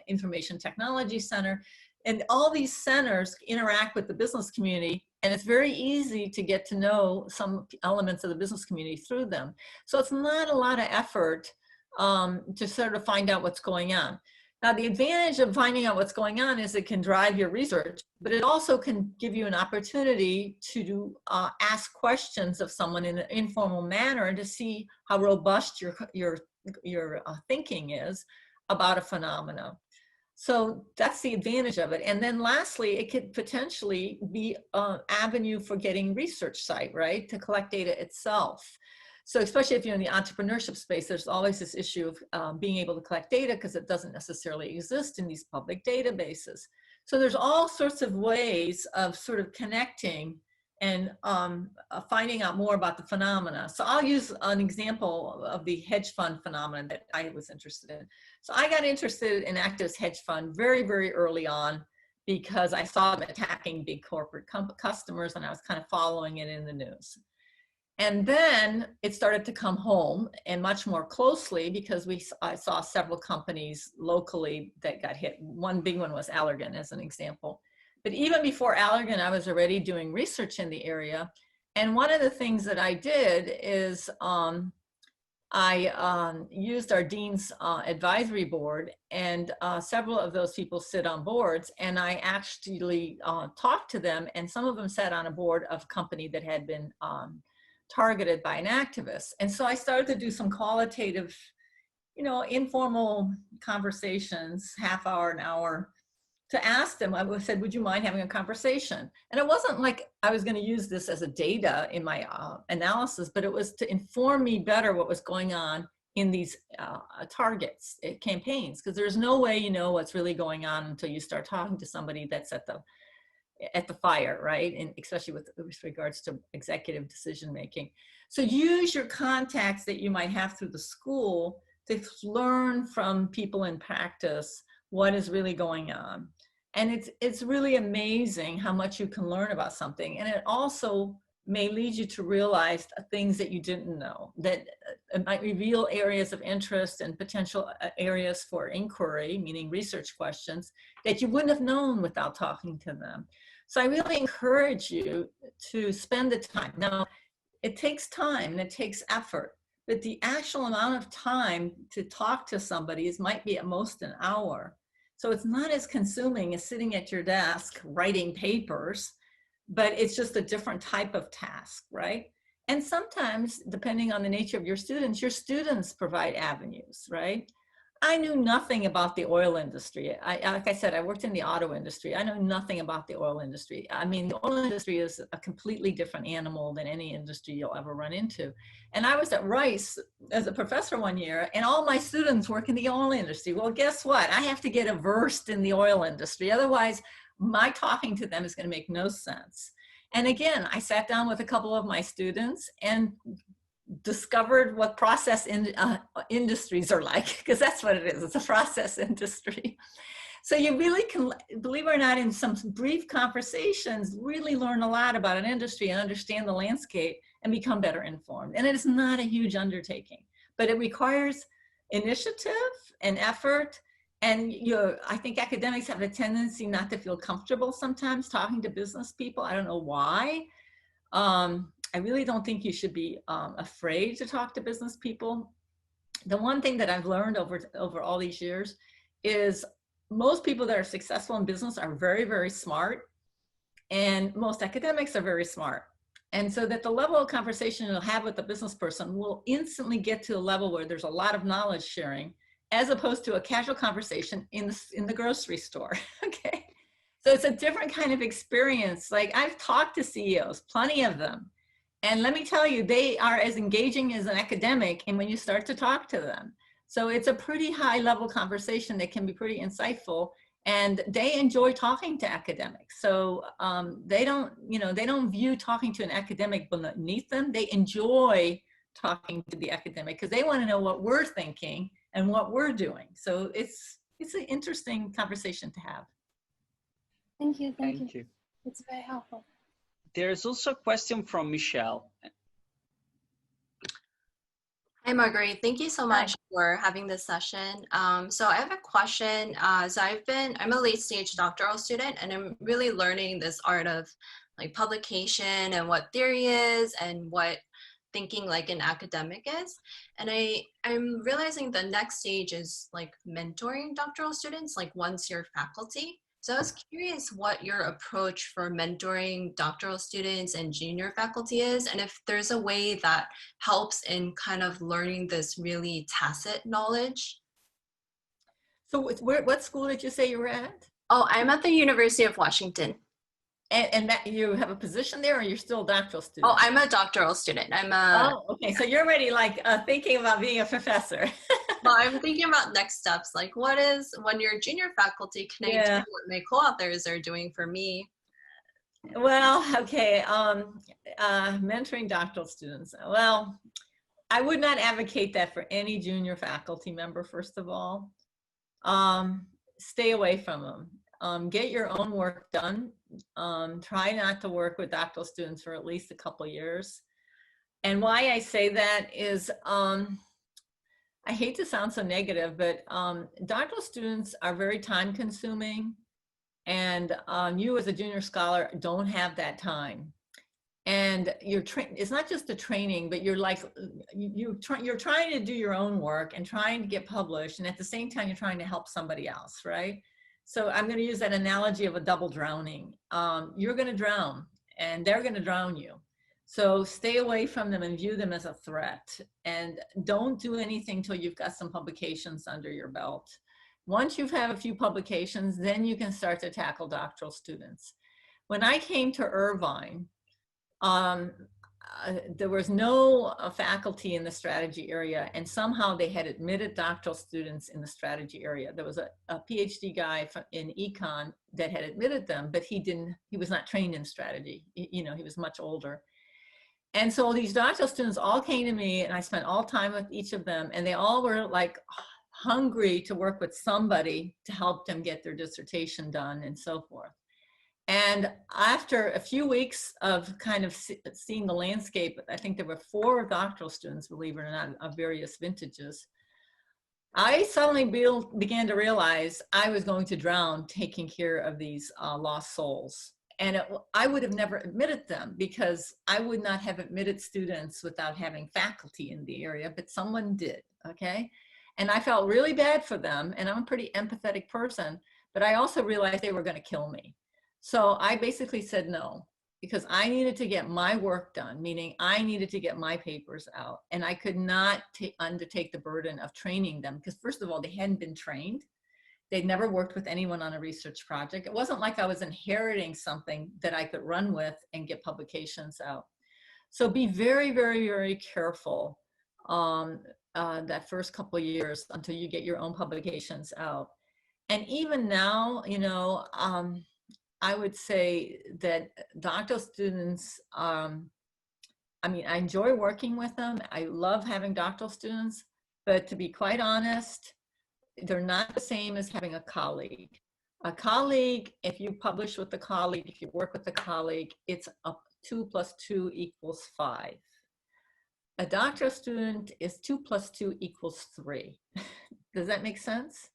information technology center. And all these centers interact with the business community, and it's very easy to get to know some elements of the business community through them. So it's not a lot of effort to sort of find out what's going on. Now, the advantage of finding out what's going on is it can drive your research, but it also can give you an opportunity to ask questions of someone in an informal manner and to see how robust your thinking is about a phenomena. So that's the advantage of it. And then lastly, it could potentially be an avenue for getting research site, right? To collect data itself. So especially if you're in the entrepreneurship space, there's always this issue of being able to collect data because it doesn't necessarily exist in these public databases. So there's all sorts of ways of sort of connecting and finding out more about the phenomena. So I'll use an example of the hedge fund phenomenon that I was interested in. So I got interested in activist hedge fund very, very early on because I saw them attacking big corporate customers, and I was kind of following it in the news. And then it started to come home, and much more closely, because I saw several companies locally that got hit. One big one was Allergan, as an example. But even before Allergan, I was already doing research in the area. And one of the things that I did is I used our dean's advisory board, and several of those people sit on boards, and I actually talked to them, and some of them sat on a board of a company that had been targeted by an activist. And so I started to do some qualitative, you know, informal conversations, half hour, an hour, to ask them. I said, would you mind having a conversation? And it wasn't like I was going to use this as a data in my analysis, but it was to inform me better what was going on in these targets, campaigns, because there's no way you know what's really going on until you start talking to somebody that's at the fire, right? And especially with regards to executive decision making. So use your contacts that you might have through the school to learn from people in practice what is really going on. And it's really amazing how much you can learn about something. And it also may lead you to realize things that you didn't know, that it might reveal areas of interest and potential areas for inquiry, meaning research questions, that you wouldn't have known without talking to them. So I really encourage you to spend the time. Now, it takes time and it takes effort, but the actual amount of time to talk to somebody might be at most an hour. So it's not as consuming as sitting at your desk writing papers, but it's just a different type of task, right? And sometimes, depending on the nature of your students provide avenues, right? I knew nothing about the oil industry. Like I said, I worked in the auto industry. I know nothing about the oil industry. I mean, the oil industry is a completely different animal than any industry you'll ever run into. And I was at Rice as a professor one year, and all my students work in the oil industry. Well, guess what? I have to get versed in the oil industry. Otherwise, my talking to them is going to make no sense. And again, I sat down with a couple of my students and discovered what process industries are like, because that's what it is. It's a process industry. So you really can, believe it or not, in some brief conversations, really learn a lot about an industry and understand the landscape and become better informed. And it is not a huge undertaking, but it requires initiative and effort. And I think academics have a tendency not to feel comfortable sometimes talking to business people. I don't know why. I really don't think you should be afraid to talk to business people. The one thing that I've learned over all these years is most people that are successful in business are very, very smart, and most academics are very smart. And so that the level of conversation you'll have with the business person will instantly get to a level where there's a lot of knowledge sharing, as opposed to a casual conversation in the grocery store, okay? So it's a different kind of experience. Like, I've talked to CEOs, plenty of them, and let me tell you, they are as engaging as an academic, and when you start to talk to them. So it's a pretty high level conversation that can be pretty insightful, and they enjoy talking to academics. So they don't view talking to an academic beneath them. They enjoy talking to the academic because they want to know what we're thinking and what we're doing. So it's an interesting conversation to have. Thank you. Thank you. It's very helpful. There's also a question from Michelle. Hi, Margarethe. Thank you so much for having this session. So I have a question. So I'm a late stage doctoral student, and I'm really learning this art of like publication and what theory is and what thinking like an academic is. And I'm realizing the next stage is like mentoring doctoral students, like once you're faculty. So I was curious what your approach for mentoring doctoral students and junior faculty is, and if there's a way that helps in kind of learning this really tacit knowledge. So what school did you say you were at? Oh, I'm at the University of Washington. And that you have a position there, or you're still a doctoral student? Oh, I'm a doctoral student. Oh, okay. So you're already like thinking about being a professor. Well, I'm thinking about next steps. Like, when you're junior faculty, can I do what my co-authors are doing for me? Well, okay. Mentoring doctoral students. Well, I would not advocate that for any junior faculty member, first of all. Stay away from them. Get your own work done. Try not to work with doctoral students for at least a couple years. And why I say that is, I hate to sound so negative, but doctoral students are very time consuming, and you as a junior scholar don't have that time. And it's not just the training, but you're like, you're trying to do your own work and trying to get published, and at the same time, you're trying to help somebody else, right? So I'm going to use that analogy of a double drowning. You're going to drown, and they're going to drown you. So stay away from them and view them as a threat, and don't do anything till you've got some publications under your belt. Once you've had a few publications, then you can start to tackle doctoral students. When I came to Irvine, there was no faculty in the strategy area, and somehow they had admitted doctoral students in the strategy area. There was a PhD guy in econ that had admitted them, but he was not trained in strategy. He was much older. And so these doctoral students all came to me, and I spent all time with each of them, and they all were like hungry to work with somebody to help them get their dissertation done and so forth. And after a few weeks of kind of seeing the landscape, I think there were 4 doctoral students, believe it or not, of various vintages. I suddenly began to realize I was going to drown taking care of these lost souls. And I would have never admitted them because I would not have admitted students without having faculty in the area, but someone did, okay? And I felt really bad for them, and I'm a pretty empathetic person, but I also realized they were gonna kill me. So I basically said no, because I needed to get my work done, meaning I needed to get my papers out, and I could not undertake the burden of training them, because first of all, they hadn't been trained. They'd never worked with anyone on a research project. It wasn't like I was inheriting something that I could run with and get publications out. So be very, very, very careful that first couple of years until you get your own publications out. And even now, you know, I would say that doctoral students, I mean, I enjoy working with them. I love having doctoral students, but to be quite honest, they're not the same as having a colleague. A colleague, if you publish with a colleague, if you work with a colleague, it's a 2 + 2 = 5. A doctoral student is 2 + 2 = 3. Does that make sense?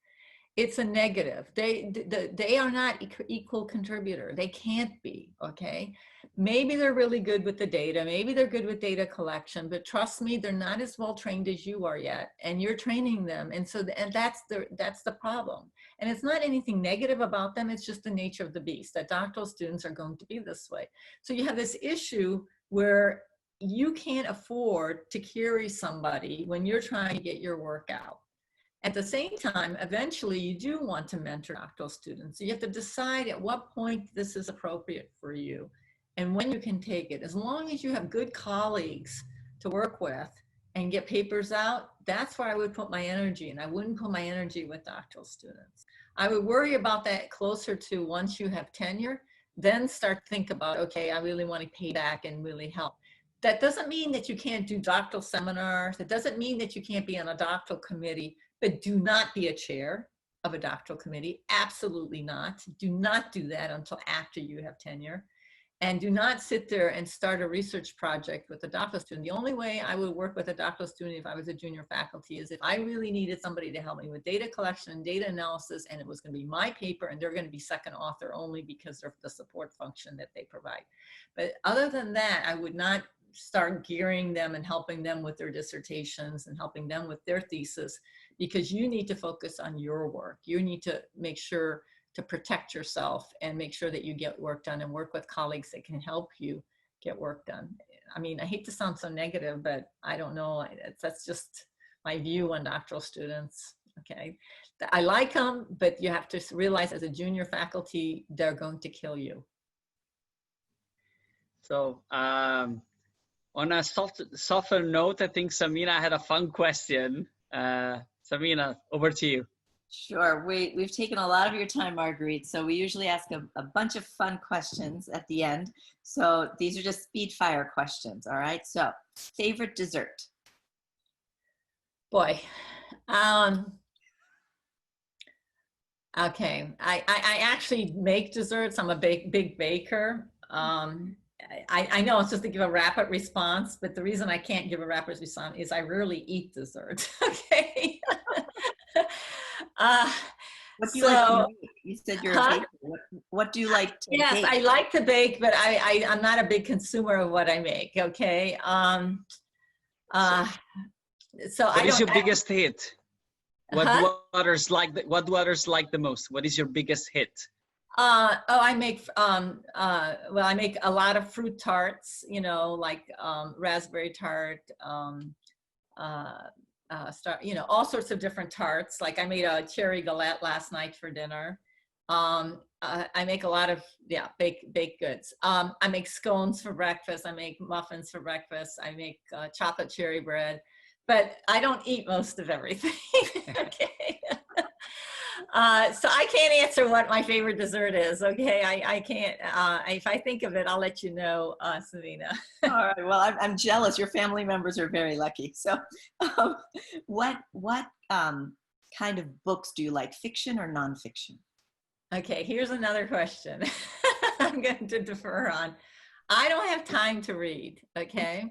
It's a negative. They are not equal contributor. They can't be, okay? Maybe they're really good with the data. Maybe they're good with data collection, but trust me, they're not as well trained as you are yet, and you're training them. And so, and that's the problem. And it's not anything negative about them. It's just the nature of the beast, that doctoral students are going to be this way. So you have this issue where you can't afford to carry somebody when you're trying to get your work out. At the same time, eventually you do want to mentor doctoral students. So you have to decide at what point this is appropriate for you and when you can take it. As long as you have good colleagues to work with and get papers out, that's where I would put my energy, and I wouldn't put my energy with doctoral students. I would worry about that closer to once you have tenure, then start to think about, okay, I really want to pay back and really help. That doesn't mean that you can't do doctoral seminars. It doesn't mean that you can't be on a doctoral committee, but do not be a chair of a doctoral committee. Absolutely not. Do not do that until after you have tenure. And do not sit there and start a research project with a doctoral student. The only way I would work with a doctoral student if I was a junior faculty is if I really needed somebody to help me with data collection and data analysis, and it was going to be my paper, and they're going to be second author only because of the support function that they provide. But other than that, I would not start gearing them and helping them with their dissertations and helping them with their thesis, because you need to focus on your work. You need to make sure to protect yourself and make sure that you get work done and work with colleagues that can help you get work done. I mean, I hate to sound so negative, but I don't know. That's just my view on doctoral students, okay? I like them, but you have to realize as a junior faculty, they're going to kill you. So on a softer note, I think Samina had a fun question. Samina, over to you. Sure. We've taken a lot of your time, Margarethe. So we usually ask a bunch of fun questions at the end. So these are just speed fire questions. All right. So favorite dessert? Boy. Okay. I actually make desserts. I'm a big baker. I know it's just to give a rapid response, but the reason I can't give a rapid response is I rarely eat dessert. Okay. What do you like to make? You said you're a baker. What do you like to yes, bake? I like to bake, but I'm not a big consumer of what I make. Okay. So what is your biggest hit? What do others like? What do others like the most? What is your biggest hit? I make well, I make a lot of fruit tarts. You know, like raspberry tart. You know, all sorts of different tarts. Like I made a cherry galette last night for dinner. I make a lot of baked goods. I make scones for breakfast. I make muffins for breakfast. I make chocolate cherry bread, but I don't eat most of everything. Okay. So I can't answer what my favorite dessert is. Okay, I can't. If I think of it, I'll let you know, Savina. All right. Well, I'm jealous. Your family members are very lucky. So, what kind of books do you like, fiction or nonfiction? Okay, here's another question. I'm going to defer on. I don't have time to read. Okay,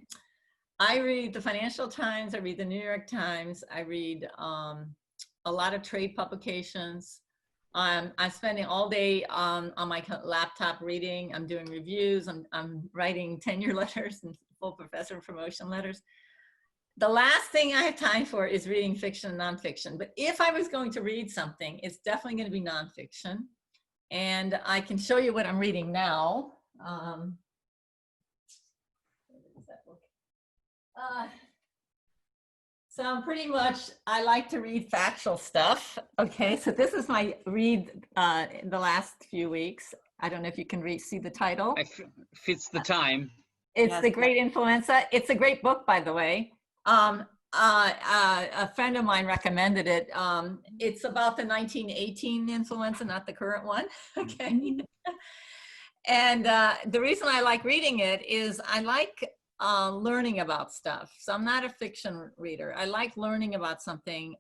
I read the Financial Times. I read the New York Times. I read a lot of trade publications. I'm spending all day on my laptop reading. I'm doing reviews. I'm writing tenure letters and full professor promotion letters. The last thing I have time for is reading fiction and nonfiction. But if I was going to read something, it's definitely going to be nonfiction. And I can show you what I'm reading now. So I'm pretty much, I like to read factual stuff. Okay, so this is my read in the last few weeks. I don't know if you can see the title. Fits the time. It's Yes. The Great Influenza. It's a great book, by the way. A friend of mine recommended it. It's about the 1918 influenza, not the current one. Okay. And the reason I like reading it is I like learning about stuff. So I'm not a fiction reader. I like learning about something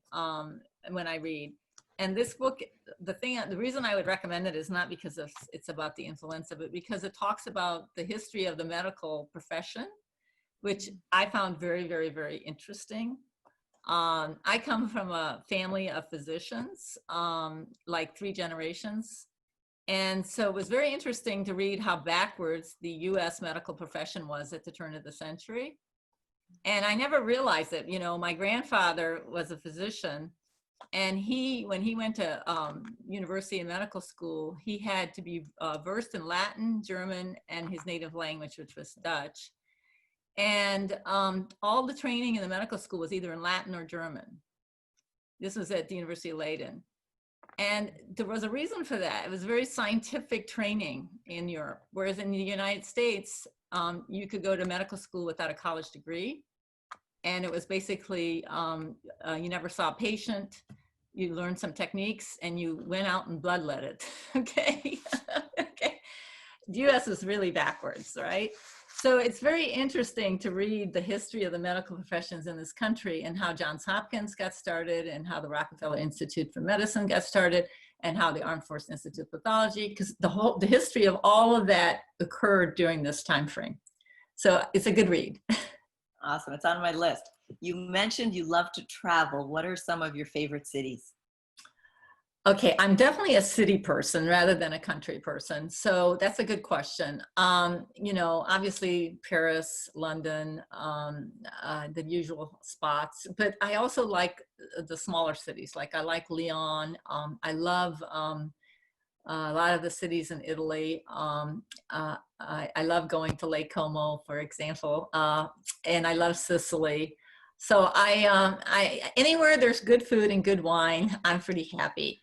when I read. And this book, the reason I would recommend it is not because it's about the influenza, but because it talks about the history of the medical profession, which I found very, very, very interesting. I come from a family of physicians, like 3 generations. And so it was very interesting to read how backwards the US medical profession was at the turn of the century. And I never realized it. You know, my grandfather was a physician, and when he went to university and medical school, he had to be versed in Latin, German, and his native language, which was Dutch. And all the training in the medical school was either in Latin or German. This was at the University of Leiden. And there was a reason for that. It was very scientific training in Europe, whereas in the United States, you could go to medical school without a college degree. And it was basically, you never saw a patient, you learned some techniques, and you went out and bloodlet it, okay? Okay. The US is really backwards, right? So it's very interesting to read the history of the medical professions in this country and how Johns Hopkins got started and how the Rockefeller Institute for Medicine got started and how the Armed Forces Institute of Pathology, because the history of all of that occurred during this time frame. So it's a good read. Awesome, it's on my list. You mentioned you love to travel. What are some of your favorite cities? Okay, I'm definitely a city person rather than a country person. So that's a good question. You know, obviously Paris, London, the usual spots, but I also like the smaller cities. Like I like Lyon. I love a lot of the cities in Italy. I love going to Lake Como, for example, and I love Sicily. So anywhere there's good food and good wine, I'm pretty happy.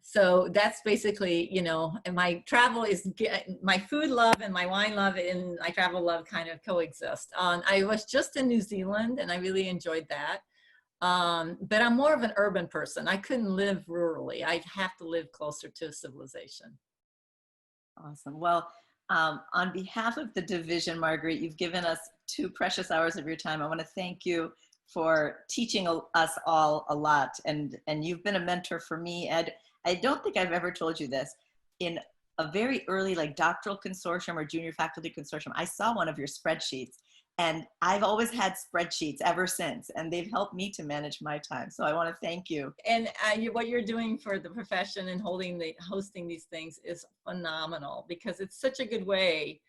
So that's basically, you know, and my travel is, my food love and my wine love and my travel love kind of coexist. I was just in New Zealand and I really enjoyed that. But I'm more of an urban person. I couldn't live rurally. I'd have to live closer to civilization. Awesome. Well, on behalf of the division, Margarethe, you've given us 2 precious hours of your time. I want to thank you for teaching us all a lot. And you've been a mentor for me. And I don't think I've ever told you this. In a very early like doctoral consortium or junior faculty consortium, I saw one of your spreadsheets. And I've always had spreadsheets ever since, and they've helped me to manage my time. So I want to thank you. And what you're doing for the profession and hosting these things is phenomenal, because it's such a good way.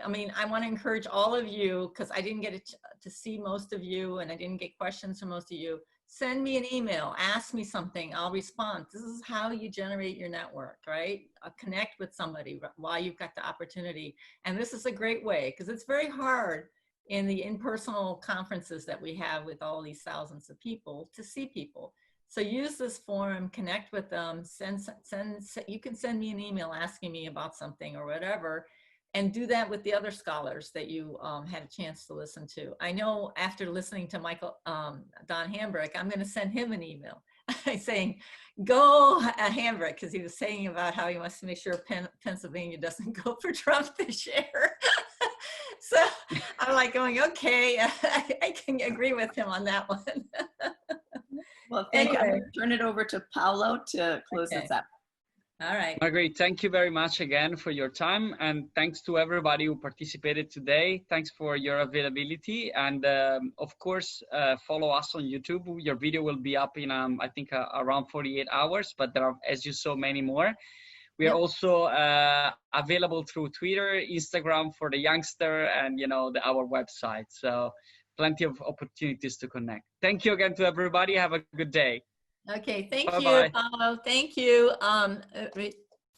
I mean, I want to encourage all of you, because I didn't get to see most of you and I didn't get questions from most of you. Send me an email, ask me something, I'll respond. This is how you generate your network, right? Connect with somebody while you've got the opportunity. And this is a great way, because it's very hard in the impersonal conferences that we have with all these thousands of people to see people. So use this forum, connect with them, you can send me an email asking me about something or whatever, and do that with the other scholars that you had a chance to listen to. I know after listening to Don Hambrick, I'm gonna send him an email saying, go Hambrick, because he was saying about how he wants to make sure Pennsylvania doesn't go for Trump this year. So I'm like going, okay, I can agree with him on that one. Well, thank you. I'm going to turn it over to Paolo to close this up. All right. Margarethe, thank you very much again for your time, and thanks to everybody who participated today. Thanks for your availability, and of course, follow us on YouTube. Your video will be up in, I think, around 48 hours, but there are, as you saw, many more. We are also available through Twitter, Instagram for the youngster, and our website. So plenty of opportunities to connect. Thank you again to everybody. Have a good day. Okay, thank Bye-bye. you, Paulo. Thank you,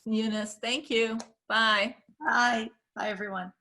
Eunice. Thank you. Bye. Bye. Bye, everyone.